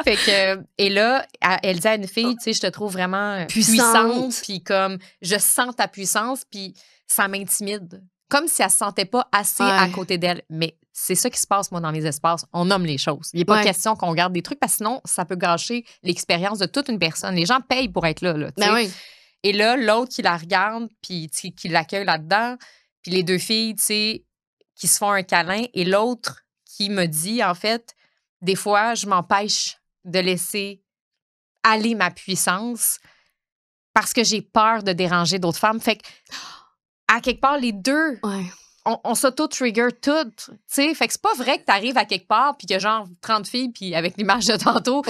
Speaker 2: Fait que, et là, elle dit à une fille, tu sais, je te trouve vraiment puissante, puis comme, je sens ta puissance, puis ça m'intimide. Comme si elle se sentait pas assez à côté d'elle. Mais c'est ça qui se passe, moi, dans mes espaces. On nomme les choses. Il n'est pas question qu'on garde des trucs, parce que sinon, ça peut gâcher l'expérience de toute une personne. Les gens payent pour être là, tu sais.
Speaker 1: Ben oui.
Speaker 2: Et là, l'autre qui la regarde, puis qui l'accueille là-dedans, puis les deux filles, tu sais, qui se font un câlin, et l'autre qui me dit, en fait, des fois, je m'empêche de laisser aller ma puissance parce que j'ai peur de déranger d'autres femmes. Fait que, à quelque part, les deux, on s'auto-trigger toutes, tu sais. Fait que c'est pas vrai que t'arrives à quelque part puis qu'il y a genre 30 filles puis avec l'image de tantôt,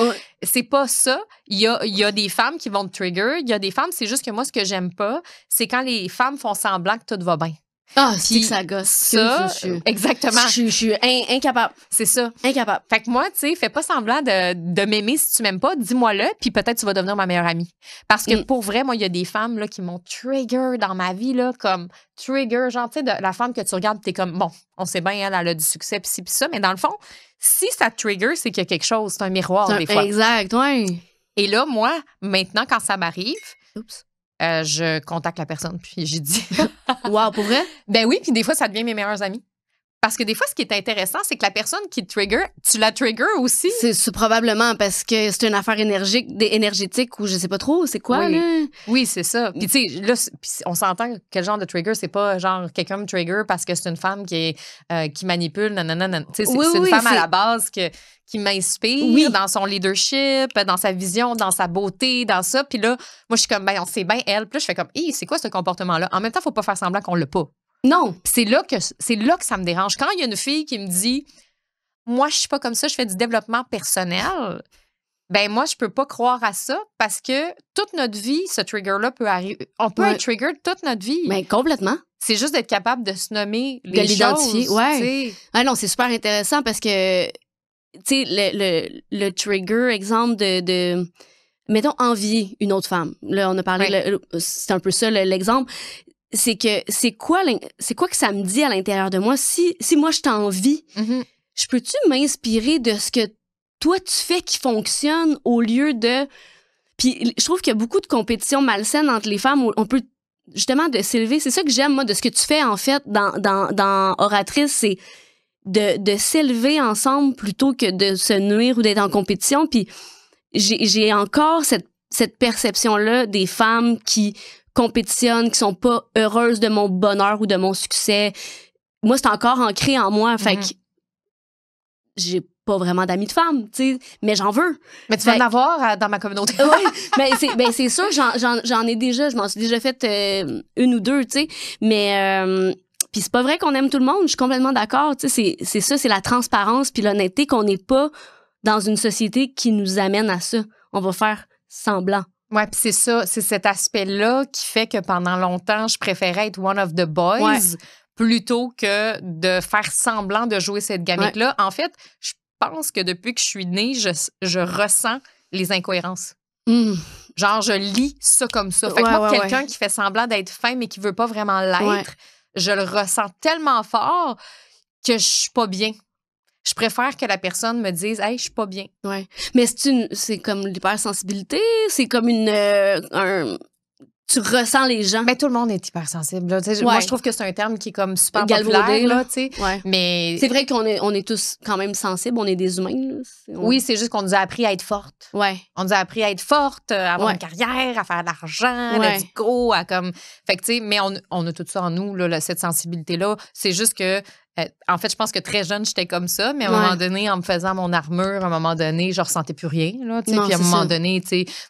Speaker 2: c'est pas ça. Il y a des femmes qui vont te trigger. Il y a des femmes, c'est juste que moi, ce que j'aime pas, c'est quand les femmes font semblant que tout va bien.
Speaker 1: Ah, c'est que ça gosse.
Speaker 2: Ça, exactement.
Speaker 1: Je suis incapable.
Speaker 2: C'est ça.
Speaker 1: Incapable.
Speaker 2: Fait que moi, tu sais, fais pas semblant de m'aimer si tu m'aimes pas. Dis-moi-le, puis peut-être tu vas devenir ma meilleure amie. Parce que pour vrai, moi, il y a des femmes là, qui m'ont trigger dans ma vie, là, comme trigger, genre, tu sais, la femme que tu regardes, t'es comme, bon, on sait bien, elle a du succès, pis ci, pis ça. Mais dans le fond, si ça te trigger, c'est qu'il y a quelque chose. C'est un miroir, des fois.
Speaker 1: Exact, oui.
Speaker 2: Et là, moi, maintenant, quand ça m'arrive, je contacte la personne, puis j'ai dit...
Speaker 1: Wow, pour vrai?
Speaker 2: Ben oui, puis des fois, ça devient mes meilleurs amis. Parce que des fois, ce qui est intéressant, c'est que la personne qui te trigger, tu la trigger aussi.
Speaker 1: C'est probablement parce que c'est une affaire énergétique ou je sais pas trop, c'est quoi, là?
Speaker 2: Oui, c'est ça. Puis tu sais, là, on s'entend quel genre de trigger, c'est pas genre quelqu'un me trigger parce que c'est une femme qui manipule, nanana. Tu sais, c'est une femme à la base qui m'inspire dans son leadership, dans sa vision, dans sa beauté, dans ça. Puis là, moi, je suis comme, ben, on sait bien elle. Puis là, je fais comme, c'est quoi ce comportement-là? En même temps, faut pas faire semblant qu'on l'a pas.
Speaker 1: Non.
Speaker 2: C'est là que ça me dérange. Quand il y a une fille qui me dit, moi, je suis pas comme ça, je fais du développement personnel, ben moi, je peux pas croire à ça parce que toute notre vie, ce trigger-là peut arriver. On peut être trigger toute notre vie.
Speaker 1: Mais complètement.
Speaker 2: C'est juste d'être capable de se nommer les choses.
Speaker 1: De l'identifier, oui. Ah non, c'est super intéressant parce que, tu sais, le trigger, exemple de mettons, envier une autre femme. Là, on a parlé, c'est un peu ça l'exemple. C'est que c'est quoi que ça me dit à l'intérieur de moi? Si moi, je t'envie, je peux-tu m'inspirer de ce que toi, tu fais qui fonctionne au lieu de... Puis je trouve qu'il y a beaucoup de compétition malsaine entre les femmes où on peut justement de s'élever. C'est ça que j'aime, moi, de ce que tu fais, en fait, dans Oratrice, c'est de s'élever ensemble plutôt que de se nuire ou d'être en compétition. Puis j'ai encore cette perception-là des femmes qui compétitionnent, qui sont pas heureuses de mon bonheur ou de mon succès. Moi, c'est encore ancré en moi. Fait que j'ai pas vraiment d'amis de femmes, tu sais, mais j'en veux.
Speaker 2: Mais tu vas en avoir dans ma communauté.
Speaker 1: Oui, c'est sûr, j'en ai déjà, je m'en suis déjà fait une ou deux, tu sais, mais puis c'est pas vrai qu'on aime tout le monde, je suis complètement d'accord, tu sais, c'est ça, c'est la transparence puis l'honnêteté qu'on n'est pas dans une société qui nous amène à ça. On va faire semblant.
Speaker 2: Ouais, puis c'est ça, c'est cet aspect-là qui fait que pendant longtemps, je préférais être one of the boys plutôt que de faire semblant de jouer cette gamique-là. En fait, je pense que depuis que je suis née, je ressens les incohérences. Genre, je lis ça comme ça. Fait que moi, quelqu'un qui fait semblant d'être fin mais qui veut pas vraiment l'être, je le ressens tellement fort que je suis pas bien. Je préfère que la personne me dise « Hey, je suis pas bien. »
Speaker 1: Ouais. Mais c'est comme l'hypersensibilité, c'est comme tu ressens les gens.
Speaker 2: Ben, tout le monde est hypersensible. Moi, je trouve que c'est un terme qui est comme super populaire. Là, mais
Speaker 1: c'est vrai qu'on est tous quand même sensibles, on est des humains. Là.
Speaker 2: Oui, c'est juste qu'on nous a appris à être forte.
Speaker 1: Ouais.
Speaker 2: On nous a appris à être forte, à avoir une carrière, à faire de l'argent, let's go, à comme... Fait que, tu sais, mais on a tout ça en nous, là, cette sensibilité-là. C'est juste que En fait, je pense que très jeune, j'étais comme ça, mais à un moment donné, en me faisant mon armure, à un moment donné, je ressentais plus rien. Là, puis à un moment donné,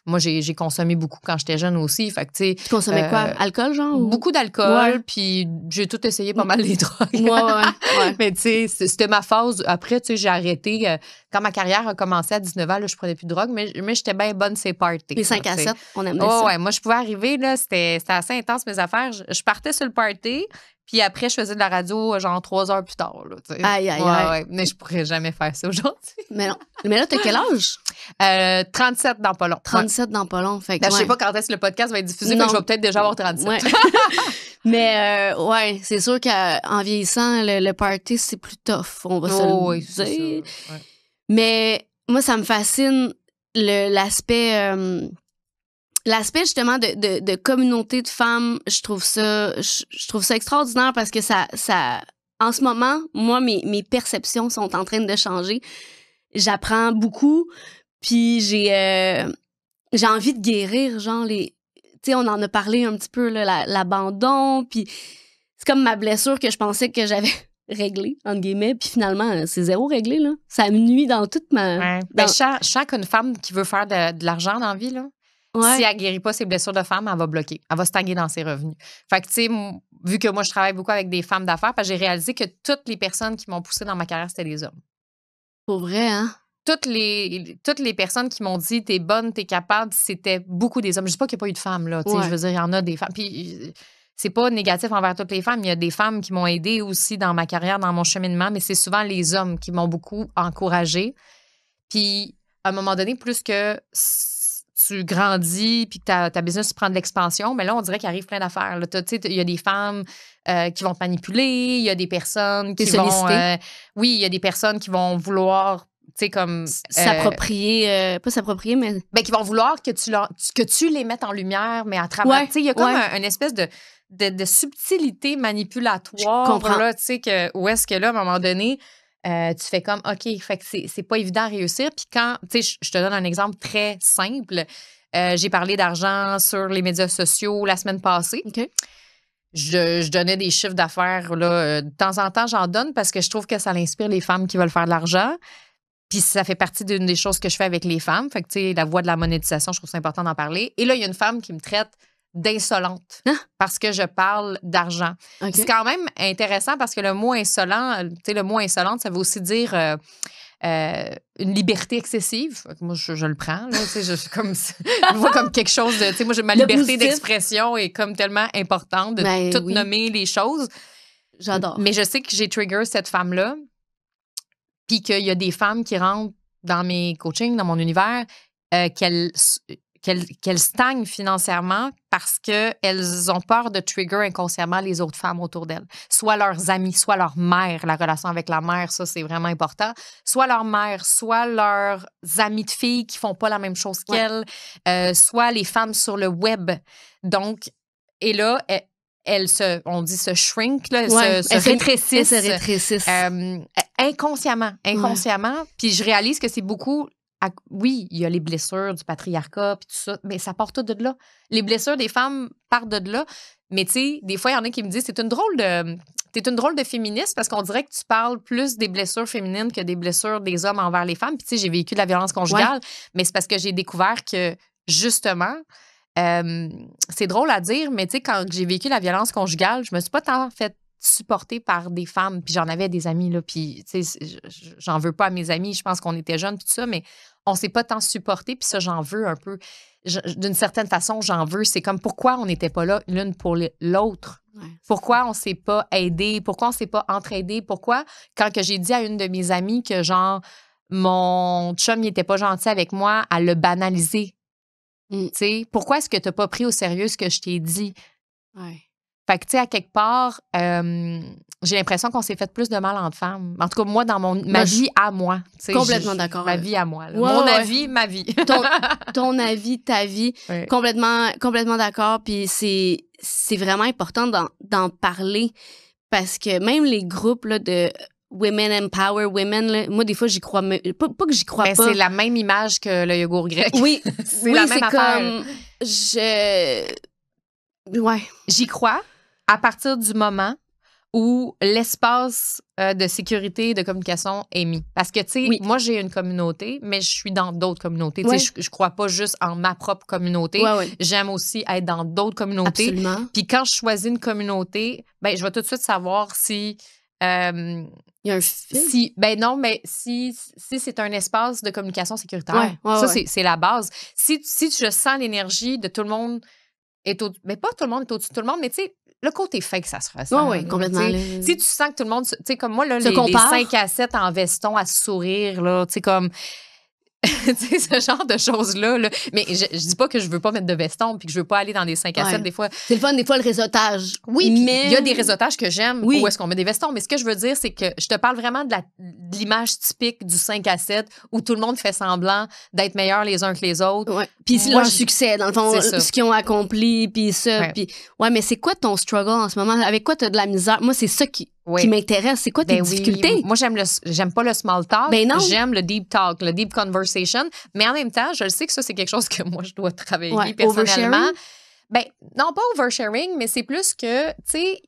Speaker 2: moi, j'ai consommé beaucoup quand j'étais jeune aussi. Fait que,
Speaker 1: tu consommais quoi? Alcool, genre?
Speaker 2: Beaucoup d'alcool, puis j'ai tout essayé pas mal les drogues. Mais tu sais, c'était ma phase. Après, tu sais, j'ai arrêté. Quand ma carrière a commencé à 19 ans, là, je prenais plus de drogue, mais j'étais bien bonne ces parties.
Speaker 1: Les 5 à 7, on aimait ça.
Speaker 2: Ouais, moi, je pouvais arriver, là, c'était assez intense, mes affaires. Je partais sur le party. Puis après, je faisais de la radio genre 3 heures plus tard. Là,
Speaker 1: aïe.
Speaker 2: Ouais. Mais je pourrais jamais faire ça aujourd'hui.
Speaker 1: Mais non. Mais là, t'as quel âge?
Speaker 2: 37 dans pas long.
Speaker 1: 37 dans pas long. Fait que,
Speaker 2: je sais pas quand est-ce que le podcast va être diffusé, mais je vais peut-être déjà avoir 37.
Speaker 1: Ouais. Mais ouais, c'est sûr qu'en vieillissant, le party, c'est plus tough. On va se le dire. Ouais. Mais moi, ça me fascine l'aspect... L'aspect justement de communauté de femmes, je trouve ça extraordinaire parce que ça en ce moment, moi mes perceptions sont en train de changer. J'apprends beaucoup, puis j'ai envie de guérir, genre tu sais, on en a parlé un petit peu là, l'abandon, puis c'est comme ma blessure que je pensais que j'avais réglée entre guillemets, puis finalement c'est zéro réglé là. Ça me nuit dans toute ma.
Speaker 2: Ouais. Ben, je sens qu'une femme qui veut faire de l'argent dans la vie là. Si elle ne guérit pas ses blessures de femme, elle va bloquer. Elle va stagner dans ses revenus. Fait que, tu sais, vu que moi, je travaille beaucoup avec des femmes d'affaires, j'ai réalisé que toutes les personnes qui m'ont poussée dans ma carrière, c'était des hommes.
Speaker 1: Pour vrai, hein?
Speaker 2: Toutes les personnes qui m'ont dit « t'es bonne, t'es capable », c'était beaucoup des hommes. Je ne dis pas qu'il n'y a pas eu de femmes, là. Je veux dire, il y en a des femmes. Puis, c'est pas négatif envers toutes les femmes. Il y a des femmes qui m'ont aidée aussi dans ma carrière, dans mon cheminement, mais c'est souvent les hommes qui m'ont beaucoup encouragée. Puis, à un moment donné, plus que tu grandis puis que ta business prend de l'expansion, mais là, on dirait qu'il arrive plein d'affaires. Il y a des femmes qui vont te manipuler, il y a des personnes qui vont... oui, il y a des personnes qui vont vouloir, tu sais, comme...
Speaker 1: s'approprier, pas s'approprier, mais...
Speaker 2: Ben, qui vont vouloir que tu les mettes en lumière, mais à travers... Tu sais, il y a comme une espèce de subtilité manipulatoire.
Speaker 1: Je comprends.
Speaker 2: Là, tu sais, où est-ce que là, à un moment donné... tu fais comme, OK, fait que c'est pas évident à réussir. Puis quand, tu sais, je te donne un exemple très simple. J'ai parlé d'argent sur les médias sociaux la semaine passée.
Speaker 1: OK.
Speaker 2: Je donnais des chiffres d'affaires, là. De temps en temps, j'en donne parce que je trouve que ça inspire les femmes qui veulent faire de l'argent. Puis ça fait partie d'une des choses que je fais avec les femmes. Fait que, tu sais, la voie de la monétisation, je trouve ça important d'en parler. Et là, il y a une femme qui me traite d'insolente parce que je parle d'argent. Okay. C'est quand même intéressant parce que le mot insolent, tu sais, le mot insolente, ça veut aussi dire une liberté excessive. Moi, je le prends, là, tu sais, je vois comme quelque chose de, tu sais, moi, ma liberté d'expression est comme tellement importante de tout nommer les choses.
Speaker 1: J'adore.
Speaker 2: Mais je sais que j'ai trigger cette femme-là, puis qu'il y a des femmes qui rentrent dans mes coachings, dans mon univers, qu'elles stagnent financièrement parce qu'elles ont peur de trigger inconsciemment les autres femmes autour d'elles. Soit leurs amis, soit leur mère. La relation avec la mère, ça, c'est vraiment important. Soit leur mère, soit leurs amis de filles qui font pas la même chose qu'elles, soit les femmes sur le web. Donc, et là, on dit se shrink, là, se rétrécissent.
Speaker 1: Elles se rétrécissent.
Speaker 2: Inconsciemment. Puis je réalise que c'est beaucoup... Oui, il y a les blessures du patriarcat puis tout ça, mais ça part tout de là. Les blessures des femmes partent de là. Mais tu sais, des fois, il y en a qui me disent t'es une drôle de féministe parce qu'on dirait que tu parles plus des blessures féminines que des blessures des hommes envers les femmes. Puis tu sais, j'ai vécu de la violence conjugale, mais c'est parce que j'ai découvert que, justement, c'est drôle à dire, mais tu sais, quand j'ai vécu la violence conjugale, je me suis pas tant fait supportée par des femmes, puis j'en avais des amis, là, puis tu sais, j'en veux pas à mes amis, je pense qu'on était jeunes, puis tout ça, mais on s'est pas tant supporté, puis ça, j'en veux un peu. D'une certaine façon, j'en veux. C'est comme pourquoi on n'était pas là l'une pour l'autre? Ouais. Pourquoi on s'est pas aidé? Pourquoi on s'est pas entraidé? Pourquoi, quand que j'ai dit à une de mes amies que, genre, mon chum n'était pas gentil avec moi, elle l'a banalisé. Tu sais, pourquoi est-ce que tu n'as pas pris au sérieux ce que je t'ai dit?
Speaker 1: Ouais.
Speaker 2: Fait que, tu sais, à quelque part, j'ai l'impression qu'on s'est fait plus de mal entre femmes. En tout cas, moi, dans ma vie à moi.
Speaker 1: Complètement d'accord.
Speaker 2: Ma vie à moi. Mon avis, ma vie.
Speaker 1: Ton avis, ta vie. Ouais. Complètement d'accord. Puis c'est vraiment important d'en parler parce que même les groupes là, de Women Empower Women, là, moi, des fois, j'y crois pas que j'y crois pas.
Speaker 2: C'est la même image que le yogourt grec.
Speaker 1: Oui,
Speaker 2: c'est la même affaire.
Speaker 1: Ouais.
Speaker 2: J'y crois à partir du moment où l'espace de sécurité et de communication est mis. Parce que, tu sais, moi, j'ai une communauté, mais je suis dans d'autres communautés. Tu sais, je crois pas juste en ma propre communauté. J'aime aussi être dans d'autres communautés.
Speaker 1: Absolument.
Speaker 2: Puis quand je choisis une communauté, ben, je vais tout de suite savoir si...
Speaker 1: il y a un fil?
Speaker 2: Si c'est un espace de communication sécuritaire. C'est la base. Si je sens l'énergie de tout le monde mais pas tout le monde est au-dessus de tout le monde, mais tu sais, le côté fake, ça se ressent.
Speaker 1: Oui, complètement.
Speaker 2: Si tu sens que tout le monde, tu sais, comme moi, là, les 5 à 7 en veston à sourire, là, tu sais, comme... tu sais, ce genre de choses-là. Là. Mais je dis pas que je veux pas mettre de veston puis que je veux pas aller dans des 5 à 7 des fois.
Speaker 1: C'est le fun, des fois, le réseautage.
Speaker 2: Oui, mais il y a des réseautages que j'aime où est-ce qu'on met des vestons. Mais ce que je veux dire, c'est que je te parle vraiment de l'image typique du 5 à 7 où tout le monde fait semblant d'être meilleurs les uns que les autres.
Speaker 1: Ouais. Puis leur succès, dans le fond, ce qu'ils ont accompli, puis ça. Puis mais c'est quoi ton struggle en ce moment? Avec quoi tu as de la misère? Moi, c'est ça qui m'intéresse. C'est quoi tes difficultés?
Speaker 2: Moi, j'aime pas le small talk.
Speaker 1: Ben non.
Speaker 2: J'aime le deep talk, le deep conversation. Mais en même temps, je sais que ça, c'est quelque chose que moi, je dois travailler personnellement. Ben, non, pas oversharing, mais c'est plus que, tu sais,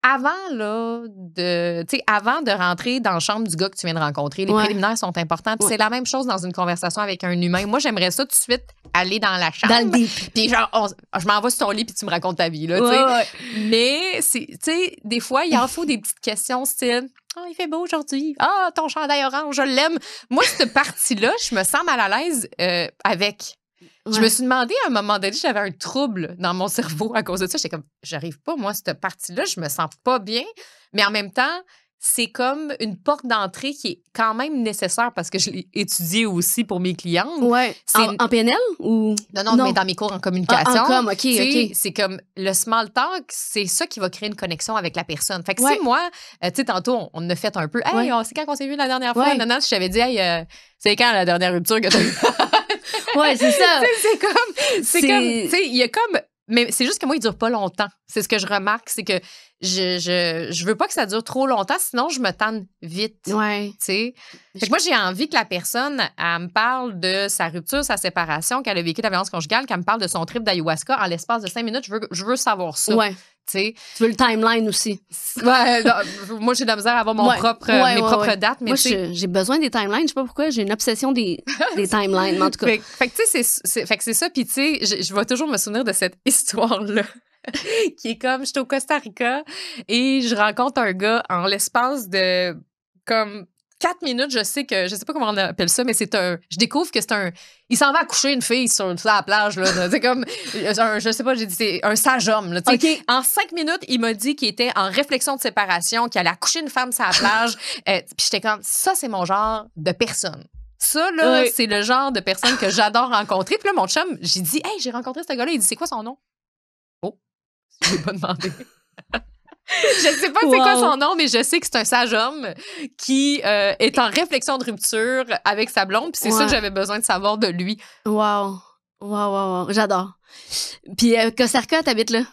Speaker 2: avant de rentrer dans la chambre du gars que tu viens de rencontrer, les préliminaires sont importants. Puis c'est la même chose dans une conversation avec un humain. Moi, j'aimerais ça tout de suite aller dans la chambre.
Speaker 1: Dans le deep.
Speaker 2: Puis genre, je m'en vais sur ton lit puis tu me racontes ta vie, là, tu sais. Mais, tu sais, des fois, il en faut des petites questions style... Oh, il fait beau aujourd'hui. Ah, ton chandail orange, je l'aime. Moi, cette partie-là, je me sens mal à l'aise avec. Je me suis demandé à un moment donné, j'avais un trouble dans mon cerveau à cause de ça. J'étais comme, j'arrive pas, moi, cette partie-là, je me sens pas bien. Mais en même temps, c'est comme une porte d'entrée qui est quand même nécessaire parce que je l'ai étudiée aussi pour mes clientes.
Speaker 1: Ouais. En PNL ou?
Speaker 2: Non, mais dans mes cours en communication.
Speaker 1: OK.
Speaker 2: C'est comme le small talk, c'est ça qui va créer une connexion avec la personne. Fait que si moi, tu sais, tantôt, on a fait un peu, hey, c'est quand qu'on s'est vu la dernière fois? Non, je t'avais dit, hey, c'est quand la dernière rupture que t'as eu?
Speaker 1: Ouais, c'est ça.
Speaker 2: c'est comme, tu sais, il y a comme, mais c'est juste que moi, il dure pas longtemps. C'est ce que je remarque, c'est que je veux pas que ça dure trop longtemps, sinon je me tanne vite.
Speaker 1: Ouais.
Speaker 2: Tu sais. Fait que moi, j'ai envie que la personne, elle me parle de sa rupture, sa séparation, qu'elle a vécu la violence conjugale, qu'elle me parle de son trip d'ayahuasca en l'espace de 5 minutes. Je veux savoir ça.
Speaker 1: Ouais.
Speaker 2: T'sais.
Speaker 1: Tu veux le timeline aussi.
Speaker 2: Ouais, non, moi, j'ai de la misère à avoir mes propres dates. Mais
Speaker 1: moi, j'ai besoin des timelines. Je sais pas pourquoi. J'ai une obsession des timelines, mais en tout cas.
Speaker 2: Fait que, tu sais, c'est ça. Puis, tu sais, je vais toujours me souvenir de cette histoire-là. qui est comme, j'étais au Costa Rica et je rencontre un gars en l'espace de comme 4 minutes, je sais pas comment on appelle ça, mais je découvre que il s'en va accoucher une fille sur la plage, là. C'est comme, je sais pas, j'ai dit, c'est un sage homme, là. Okay. En 5 minutes, il m'a dit qu'il était en réflexion de séparation, qu'il allait accoucher une femme sur la plage. Puis j'étais comme, ça, c'est mon genre de personne. Ça, là, c'est le genre de personne que j'adore rencontrer. Puis là, mon chum, j'ai dit, hey, j'ai rencontré ce gars-là. Il dit, c'est quoi son nom? Oh, je l'ai pas demandé. Je sais pas c'est quoi son nom, mais je sais que c'est un sage homme qui est en réflexion de rupture avec sa blonde. Puis c'est ça que j'avais besoin de savoir de lui.
Speaker 1: Wow. J'adore. Puis Costa Rica, t'habites là?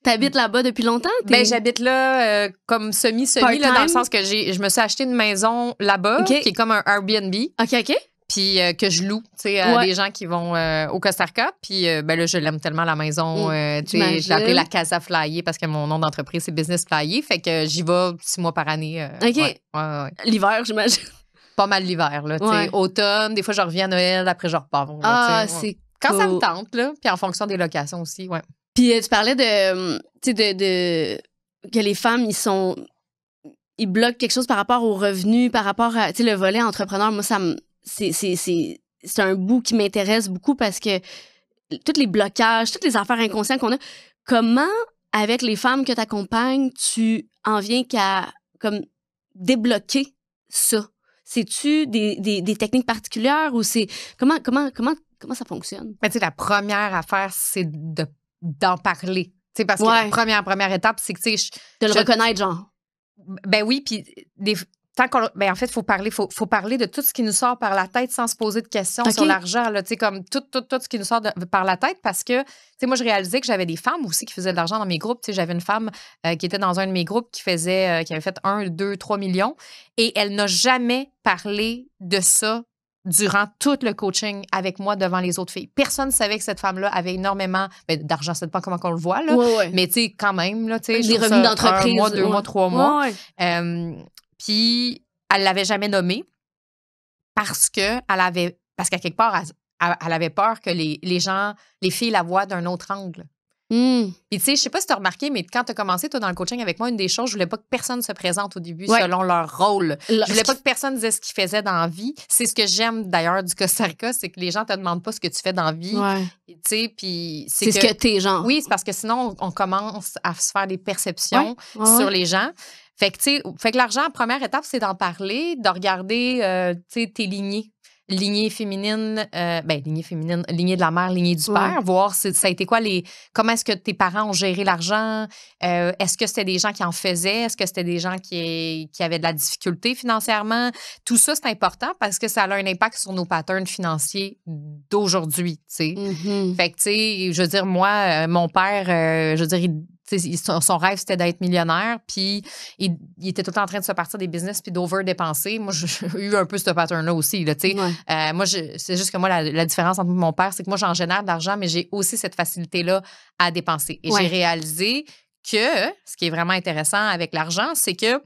Speaker 1: T'habites là-bas depuis longtemps?
Speaker 2: Ben, j'habite là comme semi là, dans le sens que je me suis acheté une maison là-bas qui est comme un Airbnb.
Speaker 1: OK.
Speaker 2: Puis que je loue, tu sais, à des gens qui vont au Costa Rica. Puis ben là, je l'aime tellement, la maison. Tu sais, je l'ai appelée la Casa Flyer parce que mon nom d'entreprise, c'est Business Flyer. Fait que j'y vais 6 mois par année.
Speaker 1: OK.
Speaker 2: Ouais.
Speaker 1: L'hiver, j'imagine.
Speaker 2: Pas mal l'hiver, là. Tu sais, automne, des fois, je reviens à Noël, après, je repars.
Speaker 1: C'est
Speaker 2: quand ça me tente, là. Puis en fonction des locations aussi, ouais.
Speaker 1: Puis tu parlais de que les femmes, ils bloquent quelque chose par rapport aux revenus, par rapport à, tu sais, le volet entrepreneur. Moi, c'est un bout qui m'intéresse beaucoup parce que tous les blocages, toutes les affaires inconscientes qu'on a, comment, avec les femmes que tu accompagnes, tu en viens qu'à comme débloquer ça? C'est-tu des techniques particulières ou c'est comment ça fonctionne?
Speaker 2: Ben, tu sais, la première affaire, c'est d'en parler. Tu sais, parce que la première étape, c'est que, tu sais,
Speaker 1: de le reconnaître, genre.
Speaker 2: Ben oui, puis en fait, faut parler de tout ce qui nous sort par la tête sans se poser de questions sur l'argent, là, tu sais, comme tout ce qui nous sort par la tête, parce que, tu sais, moi, je réalisais que j'avais des femmes aussi qui faisaient de l'argent dans mes groupes. Tu sais, j'avais une femme qui était dans un de mes groupes qui avait fait 1, 2, 3 millions et elle n'a jamais parlé de ça durant tout le coaching avec moi devant les autres filles. Personne ne savait que cette femme-là avait énormément d'argent, ça dépend comment on le voit, là. Mais tu sais, quand même, là, tu sais,
Speaker 1: des revenus d'entreprise.
Speaker 2: 1 mois, 2 mois, 3 mois. Puis, elle l'avait jamais nommé parce qu'à quelque part, elle avait peur que les filles la voient d'un autre angle. Puis, tu sais, je sais pas si tu as remarqué, mais quand tu as commencé, toi, dans le coaching avec moi, une des choses, je voulais pas que personne se présente au début selon leur rôle. Je voulais pas que personne dise ce qu'ils faisaient dans la vie. C'est ce que j'aime, d'ailleurs, du Costa Rica, c'est que les gens te demandent pas ce que tu fais dans la vie. Tu sais, puis
Speaker 1: c'est ce que t'es, genre.
Speaker 2: Oui, c'est parce que sinon, on commence à se faire des perceptions sur les gens. Fait que, tu sais, l'argent, première étape, c'est d'en parler, de regarder, tu sais, tes lignées. Lignée féminine, lignée de la mère, lignée du père, voir ça a été quoi comment est-ce que tes parents ont géré l'argent, est-ce que c'était des gens qui en faisaient, est-ce que c'était des gens qui avaient de la difficulté financièrement, tout ça c'est important parce que ça a un impact sur nos patterns financiers d'aujourd'hui, tu sais. Fait que tu sais, je veux dire moi, mon père, je veux dire son rêve, c'était d'être millionnaire, puis il était tout le temps en train de se partir des business puis d'over-dépenser. Moi, j'ai eu un peu ce pattern-là aussi, là, tu sais. Moi, c'est juste que moi, la différence entre mon père, c'est que moi, j'en génère de l'argent, mais j'ai aussi cette facilité-là à dépenser. Et j'ai réalisé que, ce qui est vraiment intéressant avec l'argent, c'est que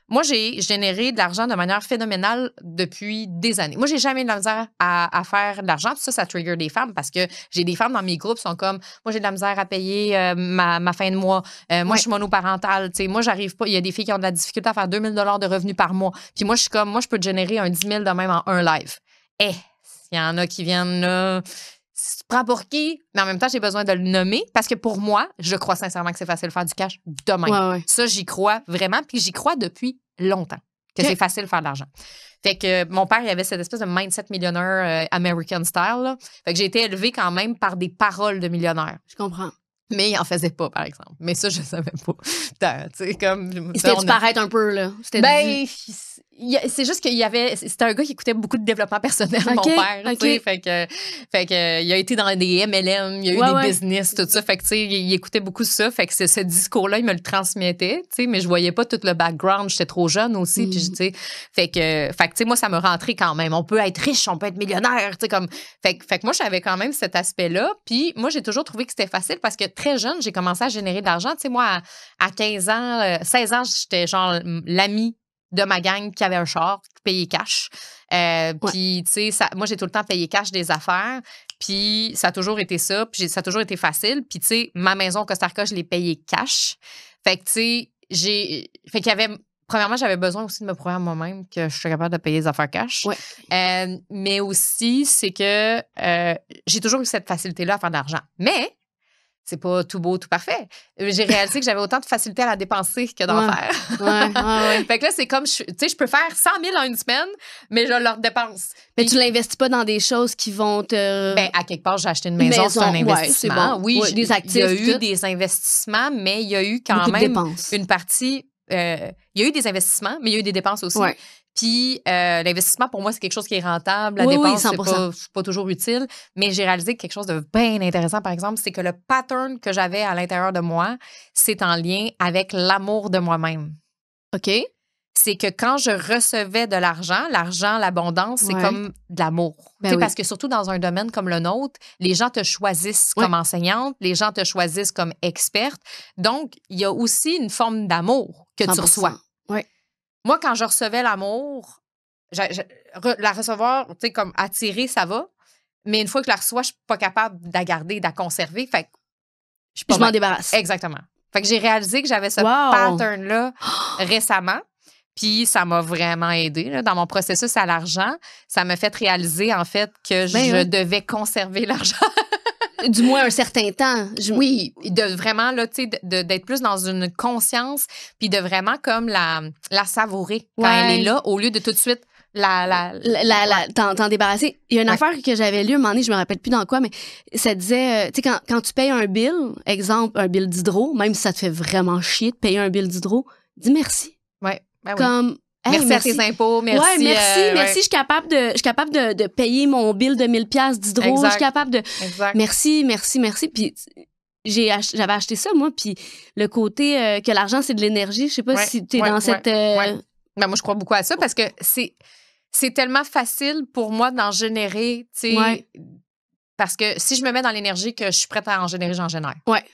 Speaker 2: moi, j'ai généré de l'argent de manière phénoménale depuis des années. Moi, j'ai jamais eu de la misère à faire de l'argent. Puis ça trigger des femmes parce que j'ai des femmes dans mes groupes qui sont comme, moi, j'ai de la misère à payer ma fin de mois. Moi, je suis monoparentale. T'sais, moi, j'arrive pas. Il y a des filles qui ont de la difficulté à faire 2 000 $ de revenus par mois. Puis moi, je suis comme, moi, je peux te générer un 10 000 de même en un live. Il y en a qui viennent là. Tu te prends pour qui? Mais en même temps, j'ai besoin de le nommer parce que pour moi, je crois sincèrement que c'est facile de faire du cash demain. Ça, j'y crois vraiment. Puis j'y crois depuis longtemps que c'est facile de faire de l'argent. Fait que mon père, il avait cette espèce de mindset millionnaire American style. Là. Fait que j'ai été élevée quand même par des paroles de millionnaire.
Speaker 1: Je comprends.
Speaker 2: Mais il en faisait pas, par exemple. Mais ça, je savais pas. C'était
Speaker 1: dû paraître un peu, là.
Speaker 2: C'est juste qu'il y avait... C'était un gars qui écoutait beaucoup de développement personnel, mon père. Fait que il a été dans des MLM, il y a eu des business, tout ça. Fait que, tu sais, il écoutait beaucoup ça. Fait que ce discours-là, il me le transmettait, tu sais, mais je voyais pas tout le background. J'étais trop jeune aussi. Puis, tu sais, fait que, tu sais, moi, ça me rentrait quand même. On peut être riche, on peut être millionnaire, tu sais, comme... Fait que moi, j'avais quand même cet aspect-là. Puis, moi, j'ai toujours trouvé que c'était facile parce que très jeune, j'ai commencé à générer de l'argent. Tu sais, moi, à 15 ans, 16 ans, j'étais genre l'amie de ma gang qui avait un char, qui payait cash. Puis, tu sais, moi, j'ai tout le temps payé cash des affaires. Puis, ça a toujours été ça. Puis, ça a toujours été facile. Puis, tu sais, ma maison au Costa Rica, je l'ai payée cash. Fait que, tu sais, Fait qu'il y avait... Premièrement, j'avais besoin aussi de me prouver à moi-même que je suis capable de payer les affaires cash. Mais aussi, c'est que j'ai toujours eu cette facilité-là à faire de l'argent. Mais... c'est pas tout beau, tout parfait. J'ai réalisé que j'avais autant de facilité à la dépenser que d'en faire. Fait que là, c'est comme, tu sais, je peux faire 100 000 en une semaine, mais je leur dépense.
Speaker 1: Mais tu l'investis pas dans des choses qui vont te...
Speaker 2: Ben, à quelque part, j'ai acheté une maison, c'est un investissement.
Speaker 1: Bon. Oui, des actifs.
Speaker 2: Il y a eu des investissements, mais il y a eu quand même une partie... il y a eu des investissements, mais il y a eu des dépenses aussi. Puis l'investissement, pour moi, c'est quelque chose qui est rentable. La dépense, c'est pas toujours utile. Mais j'ai réalisé que quelque chose de bien intéressant, par exemple, c'est que le pattern que j'avais à l'intérieur de moi, c'est en lien avec l'amour de moi-même.
Speaker 1: OK.
Speaker 2: C'est que quand je recevais de l'argent, l'abondance, c'est comme de l'amour. Parce que surtout dans un domaine comme le nôtre, les gens te choisissent comme enseignante, les gens te choisissent comme experte. Donc, il y a aussi une forme d'amour que 100%. Tu reçois. Moi, quand je recevais l'amour, la recevoir, tu sais, comme attirer, ça va. Mais une fois que je la reçois, je suis pas capable de la garder, de la conserver. Fait que
Speaker 1: je m'en débarrasse.
Speaker 2: Exactement. Fait que j'ai réalisé que j'avais ce pattern-là récemment. Puis ça m'a vraiment aidé là, dans mon processus à l'argent. Ça m'a fait réaliser, en fait, que je devais conserver l'argent.
Speaker 1: Du moins un certain temps.
Speaker 2: Oui, de vraiment, là, tu sais, d'être plus dans une conscience, puis de vraiment comme la savourer quand elle est là, au lieu de tout de suite
Speaker 1: t'en débarrasser. Il y a une affaire que j'avais lue un moment donné, je me rappelle plus dans quoi, mais ça disait, tu sais, quand tu payes un bill, exemple, un bill d'hydro, même si ça te fait vraiment chier de payer un bill d'hydro, dis merci. Comme...
Speaker 2: Hey, merci à tes impôts, merci.
Speaker 1: Ouais, merci. Je suis capable de payer mon bill de 1000 $ d'hydro.
Speaker 2: Exact.
Speaker 1: Je suis capable de...
Speaker 2: Exact.
Speaker 1: Merci. Puis j'avais acheté ça, moi. Puis le côté que l'argent, c'est de l'énergie. Je sais pas si tu es dans cette...
Speaker 2: Ben, moi, je crois beaucoup à ça parce que c'est tellement facile pour moi d'en générer, tu sais, parce que si je me mets dans l'énergie que je suis prête à en générer, j'en génère.
Speaker 1: Ouais.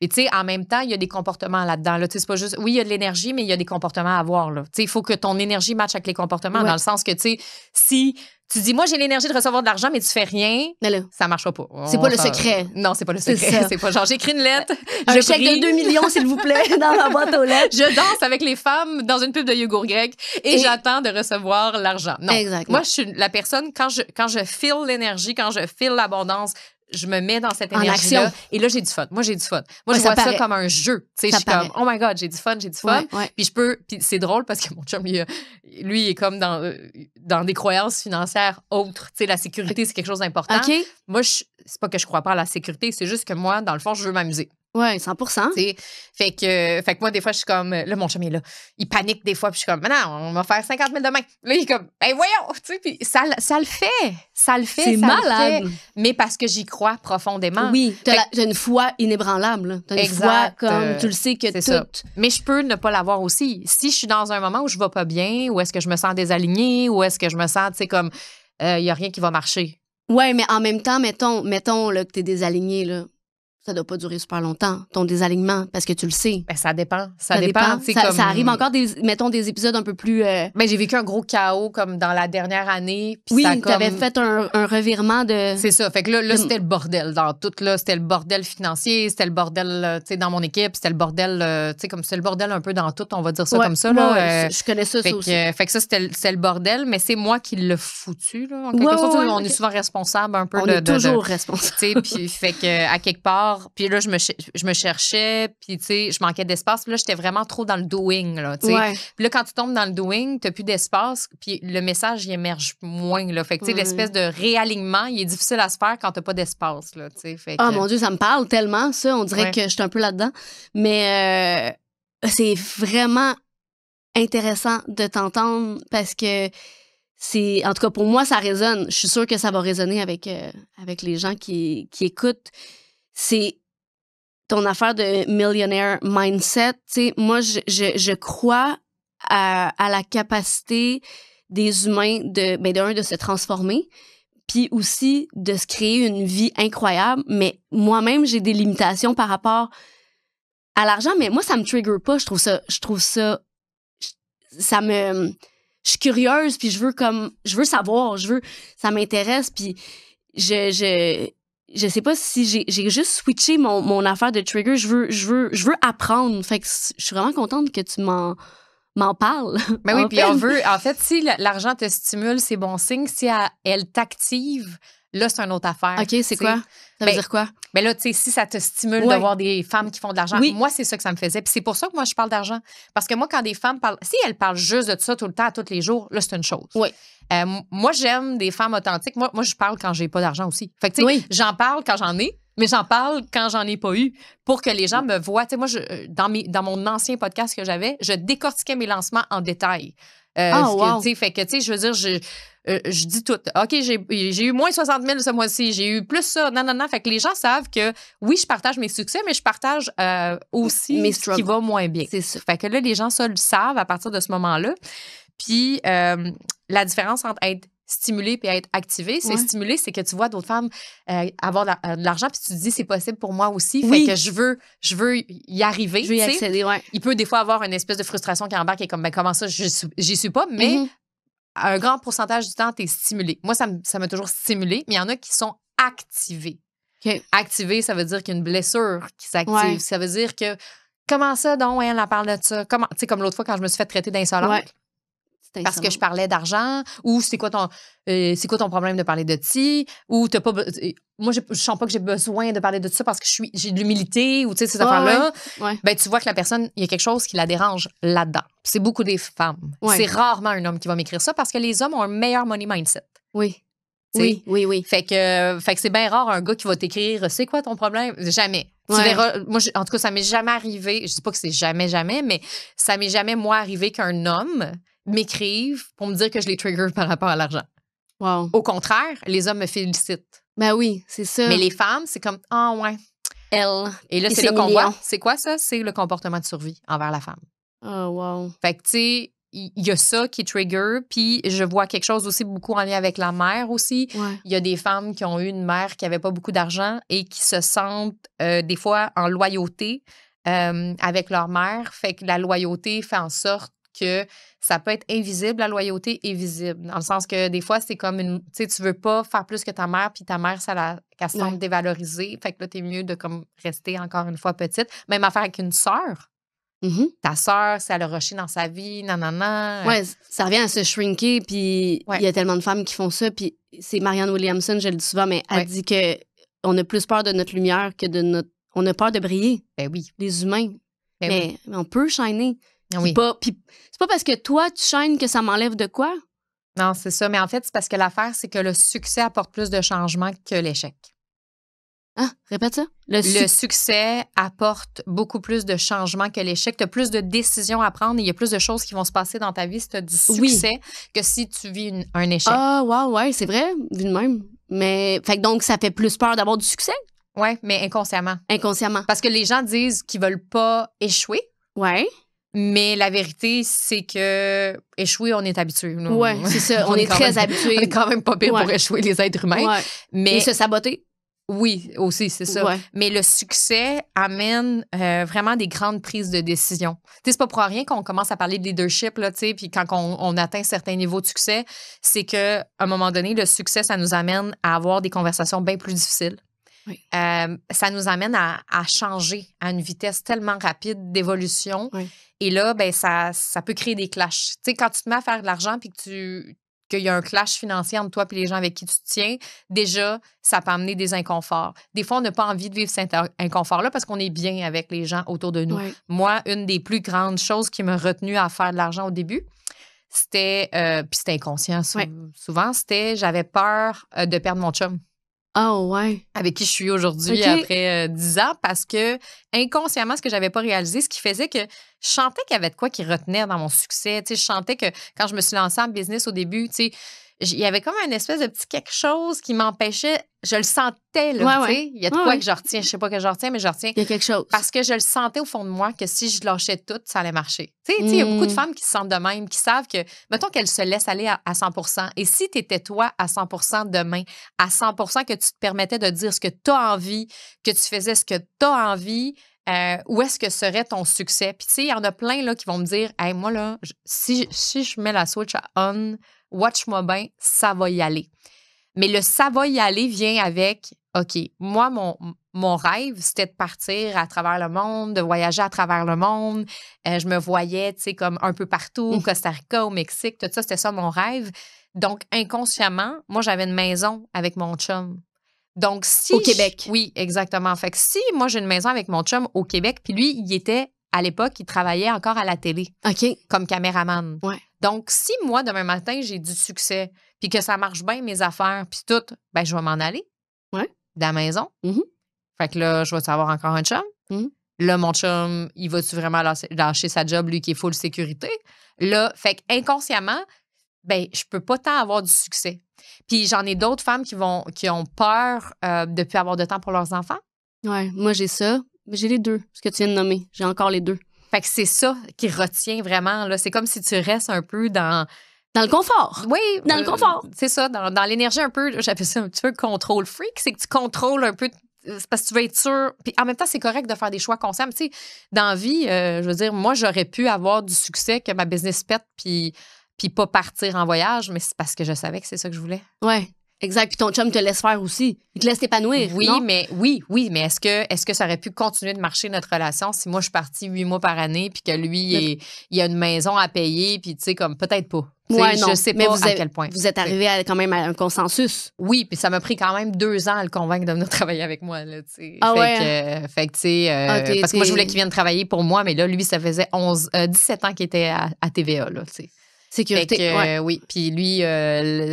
Speaker 2: Et tu sais, en même temps, il y a des comportements là-dedans. Là. C'est pas juste... Oui, il y a de l'énergie, mais il y a des comportements à avoir. Il faut que ton énergie matche avec les comportements, dans le sens que, tu sais, si tu dis, moi, j'ai l'énergie de recevoir de l'argent, mais tu fais rien, ça marchera pas.
Speaker 1: C'est pas le secret.
Speaker 2: Non, c'est pas le secret. C'est pas genre, j'écris une lettre,
Speaker 1: un chèque de 2 millions, s'il vous plaît, dans ma boîte aux lettres.
Speaker 2: Je danse avec les femmes dans une pub de yogourt grec et j'attends de recevoir l'argent. Non.
Speaker 1: Exactement.
Speaker 2: Moi, je suis la personne, quand je feel l'énergie, quand je feel l'abondance, je me mets dans cette énergie-là. Et là, j'ai du fun. Moi, j'ai du fun. Moi, je vois ça comme un jeu. Tu sais, je suis comme, oh my God, j'ai du fun. Puis puis c'est drôle parce que mon chum, lui, il est comme dans des croyances financières autres. Tu sais, la sécurité, c'est quelque chose d'important.
Speaker 1: Okay.
Speaker 2: Moi, c'est pas que je crois pas à la sécurité, c'est juste que moi, dans le fond, je veux m'amuser.
Speaker 1: Oui, 100%.
Speaker 2: Fait que moi, des fois, je suis comme... Là, mon chum est là. Il panique des fois, puis je suis comme, mais non, on va faire 50 000 demain. Là, il est comme, hey, voyons! Tu sais, puis ça le fait. Ça le fait.
Speaker 1: C'est malade.
Speaker 2: Le fait, mais parce que j'y crois profondément.
Speaker 1: Oui, t'as une foi inébranlable. T'as une foi comme, tu le sais que tout...
Speaker 2: Ça. Mais je peux ne pas l'avoir aussi. Si je suis dans un moment où je vais pas bien, ou est-ce que je me sens désalignée, ou est-ce que je me sens, tu sais, comme, il y a rien qui va marcher.
Speaker 1: Ouais, mais en même temps, mettons là, que t'es désaligné, là. Ça doit pas durer super longtemps, ton désalignement, parce que tu le sais.
Speaker 2: Ben, ça dépend. Ça dépend.
Speaker 1: Ça arrive encore, mettons, des épisodes un peu plus...
Speaker 2: Ben, j'ai vécu un gros chaos comme dans la dernière année.
Speaker 1: Oui, t'avais fait un revirement de...
Speaker 2: C'est ça. Fait que là c'était le bordel dans tout. Là, c'était le bordel financier, c'était le bordel, tu sais, dans mon équipe, c'était le bordel, tu sais, comme c'était le bordel un peu dans tout, on va dire ça comme ça. Là,
Speaker 1: je connais ça, ça aussi.
Speaker 2: Fait que ça, c'était le bordel, mais c'est moi qui l'ai foutu, là. En quelque sorte, on est souvent responsable un peu
Speaker 1: on est toujours responsable.
Speaker 2: Tu sais, puis fait que, à quelque part, puis là, je me cherchais, puis tu sais, je manquais d'espace. Puis là, j'étais vraiment trop dans le doing, là, tu sais. Puis là, quand tu tombes dans le doing, t'as plus d'espace, puis le message, il émerge moins, là. Fait que, tu sais, l'espèce de réalignement, il est difficile à se faire quand t'as pas d'espace, là, tu sais. Fait que...
Speaker 1: Oh mon Dieu, ça me parle tellement, ça. On dirait que je suis un peu là-dedans. Mais c'est vraiment intéressant de t'entendre parce que c'est... En tout cas, pour moi, ça résonne. Je suis sûre que ça va résonner avec les gens qui écoutent. C'est ton affaire de millionaire mindset. Tu sais, moi, je crois à la capacité des humains de se transformer, puis aussi de se créer une vie incroyable. Mais moi-même, j'ai des limitations par rapport à l'argent, mais moi, ça me trigger pas. Je trouve ça, je suis curieuse, puis je veux savoir, ça m'intéresse, puis je sais pas si j'ai juste switché mon affaire de trigger. Je veux apprendre. Fait que je suis vraiment contente que tu m'en parles.
Speaker 2: Ben oui, puis en fait, si l'argent te stimule, c'est bon signe. Si elle t'active, là, c'est une autre affaire.
Speaker 1: OK, c'est quoi? Ça veut dire quoi?
Speaker 2: Ben là, tu sais, si ça te stimule de voir des femmes qui font de l'argent, moi, c'est ça que ça me faisait. Puis c'est pour ça que moi, je parle d'argent. Parce que moi, quand des femmes parlent, si elles parlent juste de ça tout le temps, tous les jours, là, c'est une chose.
Speaker 1: Oui.
Speaker 2: Moi, j'aime des femmes authentiques. Moi, je parle quand j'ai pas d'argent aussi. Fait que, tu sais, j'en parle quand j'en ai, mais j'en parle quand j'en ai pas eu pour que les gens me voient. Tu sais, moi, dans mon ancien podcast que j'avais, je décortiquais mes lancements en détail.
Speaker 1: Wow.
Speaker 2: Fait que, tu sais, je veux dire, je dis tout. OK, j'ai eu moins 60 000 ce mois-ci. J'ai eu plus ça. Non. Fait que les gens savent que, oui, je partage mes succès, mais je partage aussi ce qui va moins bien.
Speaker 1: C'est ça.
Speaker 2: Fait que là, les gens, ça, le savent à partir de ce moment-là. Puis, la différence entre être stimulé et être activé, c'est stimulé, c'est que tu vois d'autres femmes avoir de l'argent, puis tu te dis, c'est possible pour moi aussi. Fait que je veux y arriver.
Speaker 1: Je veux y accéder,
Speaker 2: Il peut des fois avoir une espèce de frustration qui embarque et comme, ben comment ça, j'y suis pas, mais un grand pourcentage du temps, tu es stimulé. Moi, ça m'a toujours stimulé, mais il y en a qui sont activés.
Speaker 1: Okay.
Speaker 2: Activé, ça veut dire qu'il y a une blessure qui s'active. Ouais. Ça veut dire que, comment ça, donc, elle en parle de ça? Tu sais, comme l'autre fois quand je me suis fait traiter d'insolente.
Speaker 1: Ouais.
Speaker 2: Parce que je parlais d'argent, ou c'est quoi ton problème de parler de ti, ou t'as pas. Moi, je sens pas que j'ai besoin de parler de ça parce que j'ai de l'humilité, ou tu sais, ces affaires-là.
Speaker 1: Ouais.
Speaker 2: Ben, tu vois que la personne, il y a quelque chose qui la dérange là-dedans. C'est beaucoup des femmes.
Speaker 1: Ouais.
Speaker 2: C'est rarement un homme qui va m'écrire ça parce que les hommes ont un meilleur money mindset.
Speaker 1: Oui.
Speaker 2: T'sais?
Speaker 1: Oui.
Speaker 2: Fait que c'est bien rare un gars qui va t'écrire c'est quoi ton problème? Jamais.
Speaker 1: Ouais.
Speaker 2: Tu verras, moi, en tout cas, ça m'est jamais arrivé. Je dis pas que c'est jamais, mais ça m'est jamais, moi, arrivé qu'un homme m'écrive pour me dire que je les trigger par rapport à l'argent.
Speaker 1: Wow.
Speaker 2: Au contraire, les hommes me félicitent.
Speaker 1: Ben oui, c'est ça.
Speaker 2: Mais les femmes, c'est comme ouais.
Speaker 1: Elle.
Speaker 2: Et là, c'est là qu'on voit. C'est quoi ça? C'est le comportement de survie envers la femme.
Speaker 1: Oh, wow.
Speaker 2: Fait que, tu sais, il y a ça qui est trigger. Puis je vois quelque chose aussi beaucoup en lien avec la mère aussi.
Speaker 1: Ouais.
Speaker 2: Il y a des femmes qui ont eu une mère qui n'avait pas beaucoup d'argent et qui se sentent des fois en loyauté avec leur mère. Fait que la loyauté fait en sorte que ça peut être invisible, la loyauté est visible. Dans le sens que des fois, c'est comme une... Tu sais, tu veux pas faire plus que ta mère, puis ta mère, qu'elle se sente dévalorisée. Fait que là, t'es mieux de comme rester encore une fois petite. Même affaire avec une sœur.
Speaker 1: Mm-hmm.
Speaker 2: Ta sœur, si elle a rushé dans sa vie, nanana.
Speaker 1: Ouais, ça revient à se shrinker, puis il y a tellement de femmes qui font ça, puis c'est Marianne Williamson, je le dis souvent, mais elle dit que on a plus peur de notre lumière que de notre... On a peur de briller.
Speaker 2: Ben oui.
Speaker 1: Les humains.
Speaker 2: Ben
Speaker 1: mais on peut shiner.
Speaker 2: Oui.
Speaker 1: Puis c'est pas parce que toi, tu shines que ça m'enlève de quoi?
Speaker 2: Non, c'est ça. Mais en fait, c'est parce que l'affaire, c'est que le succès apporte plus de changements que l'échec.
Speaker 1: Ah, répète ça.
Speaker 2: Le succès apporte beaucoup plus de changements que l'échec. Tu as plus de décisions à prendre et il y a plus de choses qui vont se passer dans ta vie si tu as du succès que si tu vis un échec.
Speaker 1: Ah, wow, ouais, c'est vrai, vu de même. Mais, fait que donc, ça fait plus peur d'avoir du succès?
Speaker 2: Oui, mais inconsciemment.
Speaker 1: Inconsciemment.
Speaker 2: Parce que les gens disent qu'ils veulent pas échouer.
Speaker 1: Ouais.
Speaker 2: Mais la vérité, c'est que échouer, on est habitué.
Speaker 1: Oui, c'est ça. On est très habitué.
Speaker 2: On est quand même pas pire pour échouer, les êtres humains.
Speaker 1: Ouais.
Speaker 2: Mais
Speaker 1: et se saboter.
Speaker 2: Oui, aussi, c'est ça.
Speaker 1: Ouais.
Speaker 2: Mais le succès amène vraiment des grandes prises de décision. C'est pas pour rien qu'on commence à parler de leadership, là, puis quand on atteint certains niveaux de succès, c'est qu'à un moment donné, le succès, ça nous amène à avoir des conversations bien plus difficiles.
Speaker 1: Oui.
Speaker 2: Ça nous amène à changer à une vitesse tellement rapide d'évolution.
Speaker 1: Oui.
Speaker 2: Et là, ben, ça peut créer des clashs. Tu sais, quand tu te mets à faire de l'argent puis qu'il y a un clash financier entre toi et les gens avec qui tu te tiens, déjà, ça peut amener des inconforts. Des fois, on n'a pas envie de vivre cet inconfort-là parce qu'on est bien avec les gens autour de nous.
Speaker 1: Oui.
Speaker 2: Moi, une des plus grandes choses qui m'a retenue à faire de l'argent au début, c'était, puis c'était inconscient souvent, c'était j'avais peur de perdre mon chum.
Speaker 1: Oh, ouais.
Speaker 2: Avec qui je suis aujourd'hui après 10 ans, parce que inconsciemment, ce que j'avais pas réalisé, ce qui faisait que je sentais qu'il y avait de quoi qui retenait dans mon succès. Tu sais, je sentais que quand je me suis lancée en business au début, tu sais, il y avait comme une espèce de petit quelque chose qui m'empêchait. Je le sentais, là, tu sais. Il y a de quoi que je retiens. Je sais pas que je retiens, mais je retiens.
Speaker 1: Il y a quelque chose.
Speaker 2: Parce que je le sentais au fond de moi que si je lâchais tout, ça allait marcher. Tu sais, il y a beaucoup de femmes qui se sentent de même, qui savent que, mettons qu'elles se laissent aller à 100 %. Et si tu étais toi à 100 % demain, à 100 % que tu te permettais de dire ce que tu as envie, que tu faisais ce que tu as envie, où est-ce que serait ton succès? Puis, tu sais, il y en a plein là, qui vont me dire, hey, moi, là, si je mets la switch à on, watch-moi bien, ça va y aller. Mais le ça va y aller vient avec, OK, moi, mon rêve, c'était de partir à travers le monde, de voyager à travers le monde. Je me voyais, tu sais, comme un peu partout, au Costa Rica, au Mexique, tout ça, c'était ça mon rêve. Donc, inconsciemment, moi, j'avais une maison avec mon chum. Donc, si...
Speaker 1: Au Québec.
Speaker 2: Oui, exactement. Fait que si moi, j'ai une maison avec mon chum au Québec, puis lui, il était, à l'époque, il travaillait encore à la télé.
Speaker 1: OK.
Speaker 2: Comme caméraman.
Speaker 1: Ouais.
Speaker 2: Donc, si moi, demain matin, j'ai du succès, puis que ça marche bien, mes affaires, puis tout, ben je vais m'en aller.
Speaker 1: Ouais.
Speaker 2: De la maison.
Speaker 1: Mm-hmm.
Speaker 2: Fait que là, je vais avoir encore un chum.
Speaker 1: Mm-hmm.
Speaker 2: Là, mon chum, il va-tu vraiment lâcher sa job, lui qui est full sécurité? Là, fait qu'inconsciemment, ben je peux pas tant avoir du succès. Puis j'en ai d'autres femmes qui ont peur de plus avoir de temps pour leurs enfants.
Speaker 1: Ouais, moi, j'ai ça. J'ai les deux, ce que tu viens de nommer. J'ai encore les deux.
Speaker 2: Fait que c'est ça qui retient vraiment. Là. C'est comme si tu restes un peu dans
Speaker 1: le confort.
Speaker 2: Oui.
Speaker 1: Dans le confort.
Speaker 2: C'est ça, dans l'énergie un peu, j'appelle ça un petit peu contrôle freak, c'est que tu contrôles un peu, c'est parce que tu veux être sûr. Puis en même temps, c'est correct de faire des choix conscients. Tu sais, dans la vie, je veux dire, moi, j'aurais pu avoir du succès, que ma business pète, puis pas partir en voyage, mais c'est parce que je savais que c'est ça que je voulais.
Speaker 1: Ouais. Exact. Puis ton chum te laisse faire aussi. Il te laisse t'épanouir.
Speaker 2: Oui,
Speaker 1: non?
Speaker 2: mais est-ce que ça aurait pu continuer de marcher notre relation si moi je suis partie 8 mois par année puis que lui il a une maison à payer puis tu sais comme peut-être pas.
Speaker 1: Ouais, non.
Speaker 2: Je sais pas à quel point.
Speaker 1: Vous êtes arrivé quand même à un consensus.
Speaker 2: Oui, puis ça m'a pris quand même 2 ans à le convaincre de venir travailler avec moi là, tu sais.
Speaker 1: Ah
Speaker 2: fait que tu sais parce que moi je voulais qu'il vienne travailler pour moi mais là lui ça faisait 17 ans qu'il était à TVA là, tu sais.
Speaker 1: Sécurité.
Speaker 2: Oui. Puis lui,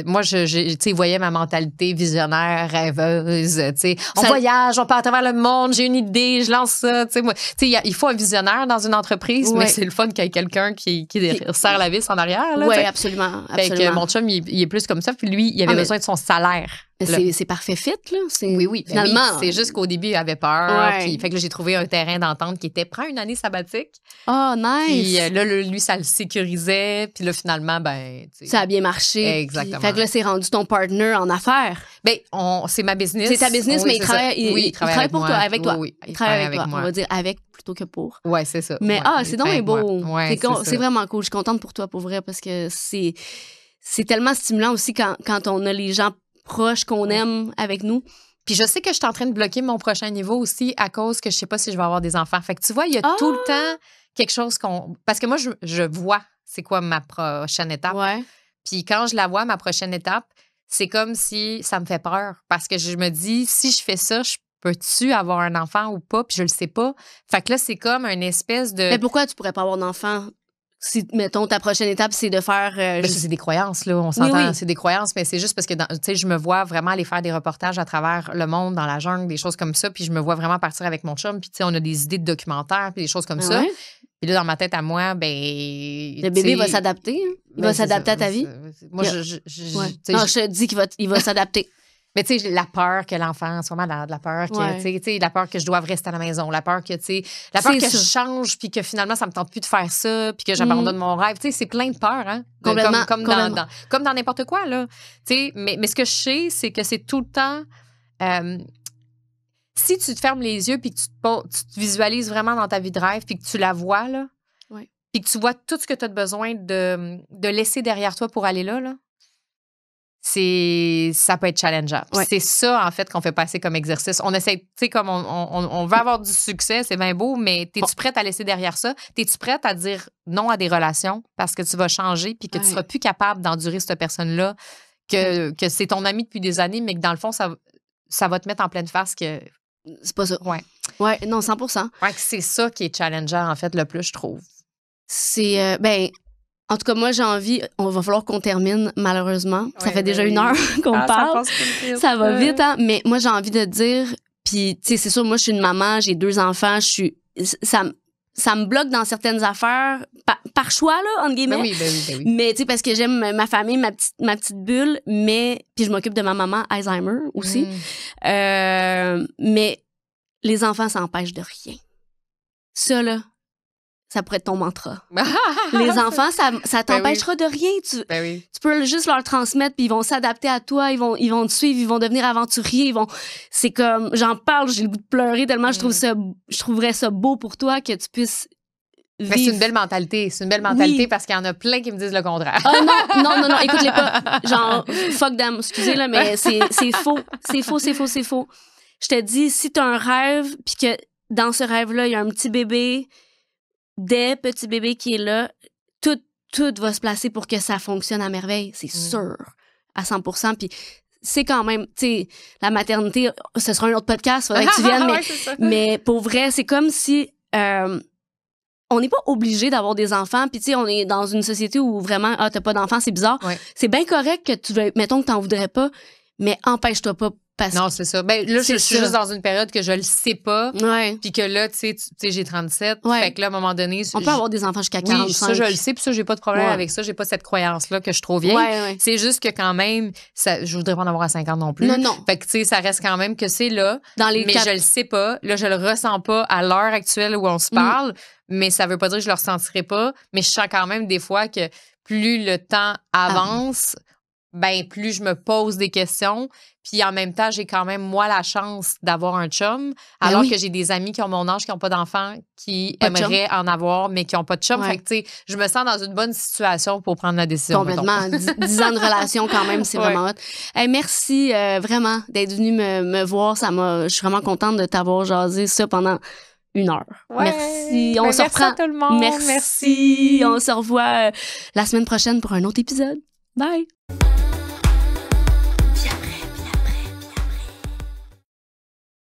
Speaker 2: moi, tu sais, il voyait ma mentalité visionnaire, rêveuse. Tu sais, on voyage, on part à travers le monde, j'ai une idée, je lance ça. Tu sais, il faut un visionnaire dans une entreprise, mais c'est le fun qu'il y ait quelqu'un qui serre la vis en arrière.
Speaker 1: Oui, absolument.
Speaker 2: Fait que mon chum, il est plus comme ça. Puis lui, il avait besoin de son salaire
Speaker 1: C'est parfait fit, là.
Speaker 2: Oui.
Speaker 1: Finalement.
Speaker 2: Oui. C'est juste qu'au début, il avait peur.
Speaker 1: Ouais.
Speaker 2: Puis, fait que là, j'ai trouvé un terrain d'entente qui était « Prends une année sabbatique. »
Speaker 1: Oh, nice.
Speaker 2: Puis là, lui, ça le sécurisait. Puis là, finalement, ben...
Speaker 1: Ça a bien marché.
Speaker 2: Exactement.
Speaker 1: Fait que là, c'est rendu ton partner en affaires.
Speaker 2: Ben, c'est ma business.
Speaker 1: C'est ta business, mais il
Speaker 2: travaille
Speaker 1: travaille pour toi, avec toi.
Speaker 2: Oui,
Speaker 1: il travaille avec toi.
Speaker 2: moi.
Speaker 1: On va dire avec plutôt que pour.
Speaker 2: Oui, c'est ça.
Speaker 1: Mais c'est donc beau.
Speaker 2: Ouais,
Speaker 1: c'est vraiment cool. Je suis contente pour toi, pour vrai, parce que c'est tellement stimulant aussi quand on a les gens proches qu'on aime avec nous.
Speaker 2: Puis je sais que je suis en train de bloquer mon prochain niveau aussi à cause que je sais pas si je vais avoir des enfants. Fait que tu vois, il y a tout le temps quelque chose parce que moi, je vois c'est quoi ma prochaine étape.
Speaker 1: Ouais.
Speaker 2: Puis quand je la vois, ma prochaine étape, c'est comme si ça me fait peur. Parce que je me dis, si je fais ça, peux-tu avoir un enfant ou pas? Puis je le sais pas. Fait que là, c'est comme une espèce de...
Speaker 1: Mais pourquoi tu pourrais pas avoir d'enfant? Si, mettons, ta prochaine étape, c'est de faire...
Speaker 2: ça, c'est des croyances, là. On s'entend,
Speaker 1: oui.
Speaker 2: c'est des croyances, mais c'est juste parce que, tu sais, je me vois vraiment aller faire des reportages à travers le monde, dans la jungle, des choses comme ça, puis je me vois vraiment partir avec mon chum, puis tu sais, on a des idées de documentaires, puis des choses comme ça.
Speaker 1: Ouais.
Speaker 2: Puis là, dans ma tête à moi, ben...
Speaker 1: Le bébé va s'adapter. Hein? Il va s'adapter à ta vie.
Speaker 2: Moi,
Speaker 1: non, je te dis qu'il va s'adapter.
Speaker 2: Mais tu sais, la peur que l'enfant soit malade, la peur que, tu sais, la peur que je doive rester à la maison, la peur que, tu sais, la peur que je change, puis que finalement, ça me tente plus de faire ça, puis que j'abandonne mon rêve. Tu sais, c'est plein de peurs, hein?
Speaker 1: Complètement.
Speaker 2: Comme dans n'importe quoi, là. Tu sais, mais ce que je sais, c'est que c'est tout le temps... si tu te fermes les yeux, puis que tu te visualises vraiment dans ta vie de rêve, puis que tu la vois, là, puis que tu vois tout ce que tu as besoin de laisser derrière toi pour aller là, ça peut être challengeant. C'est ça, en fait, qu'on fait passer comme exercice. On essaie, tu sais, comme on veut avoir du succès, c'est bien beau, mais t'es-tu prête à laisser derrière ça? T'es-tu prête à dire non à des relations parce que tu vas changer puis que tu seras plus capable d'endurer cette personne-là, que c'est ton ami depuis des années, mais que dans le fond, ça va te mettre en pleine face que...
Speaker 1: C'est pas ça. Ouais, non, 100%.
Speaker 2: Ouais, c'est ça qui est challengeant, en fait, le plus, je trouve.
Speaker 1: C'est, en tout cas, moi, j'ai envie... On va falloir qu'on termine, malheureusement. Ça fait déjà 1 heure qu'on parle. Ça va vite, hein? Mais moi, j'ai envie de dire... Puis, tu sais, c'est sûr, moi, je suis une maman, j'ai 2 enfants, ça me bloque dans certaines affaires, par choix, là, entre guillemets.
Speaker 2: Ben oui.
Speaker 1: Mais, tu sais, parce que j'aime ma famille, ma petite bulle, mais... Puis je m'occupe de ma maman, Alzheimer, aussi. Mais les enfants, ça empêche de rien. Ça, là... Ça pourrait être ton mantra. Les enfants, ça t'empêchera de rien. Tu peux juste leur transmettre, puis ils vont s'adapter à toi, ils vont te suivre, ils vont devenir aventuriers. C'est comme, j'en parle, j'ai le goût de pleurer tellement je trouverais ça beau pour toi que tu puisses vivre.
Speaker 2: Mais c'est une belle mentalité. C'est une belle mentalité parce qu'il y en a plein qui me disent le contraire.
Speaker 1: Non, écoute-les pas. Genre, fuck them, excusez, là, mais c'est faux. C'est faux. Je te dis, si t'as un rêve, puis que dans ce rêve-là, il y a un petit bébé, des petits bébés qui est là, tout va se placer pour que ça fonctionne à merveille, c'est sûr, à 100%. Puis c'est quand même, tu sais, la maternité, ce sera un autre podcast, faudrait que tu viennes, mais pour vrai, c'est comme si on n'est pas obligé d'avoir des enfants, puis tu sais, on est dans une société où vraiment, t'as pas d'enfants, c'est bizarre. C'est bien correct que tu veux, mettons que t'en voudrais pas, mais empêche-toi pas.
Speaker 2: Non, c'est ça. Ben là, je suis juste dans une période que je le sais pas. Puis que là, tu sais, j'ai 37. Fait que là, à un moment donné...
Speaker 1: On peut avoir des enfants jusqu'à 45.
Speaker 2: Oui, ça, je le sais. Puis ça, j'ai pas de problème avec ça. J'ai pas cette croyance-là que je suis trop vieille. C'est juste que quand même, je voudrais pas en avoir à 50 non plus.
Speaker 1: Non.
Speaker 2: Fait que, tu sais, ça reste quand même que c'est là. Mais je le sais pas. Là, je le ressens pas à l'heure actuelle où on se parle. Mais ça veut pas dire que je le ressentirai pas. Mais je sens quand même des fois que plus le temps avance... ben plus je me pose des questions. Puis en même temps, j'ai quand même, moi, la chance d'avoir un chum, alors que j'ai des amis qui ont mon âge, qui n'ont pas d'enfants, qui aimeraient en avoir, mais qui n'ont pas de chum. Fait que, tu sais, je me sens dans une bonne situation pour prendre la décision.
Speaker 1: Complètement. 10 ans de relation, quand même, c'est vraiment hot. Hey, merci vraiment d'être venu me voir. Je suis vraiment contente de t'avoir jasé ça pendant 1 heure. Merci.
Speaker 2: Merci à tout le monde.
Speaker 1: Merci. On se revoit la semaine prochaine pour un autre épisode. Bye!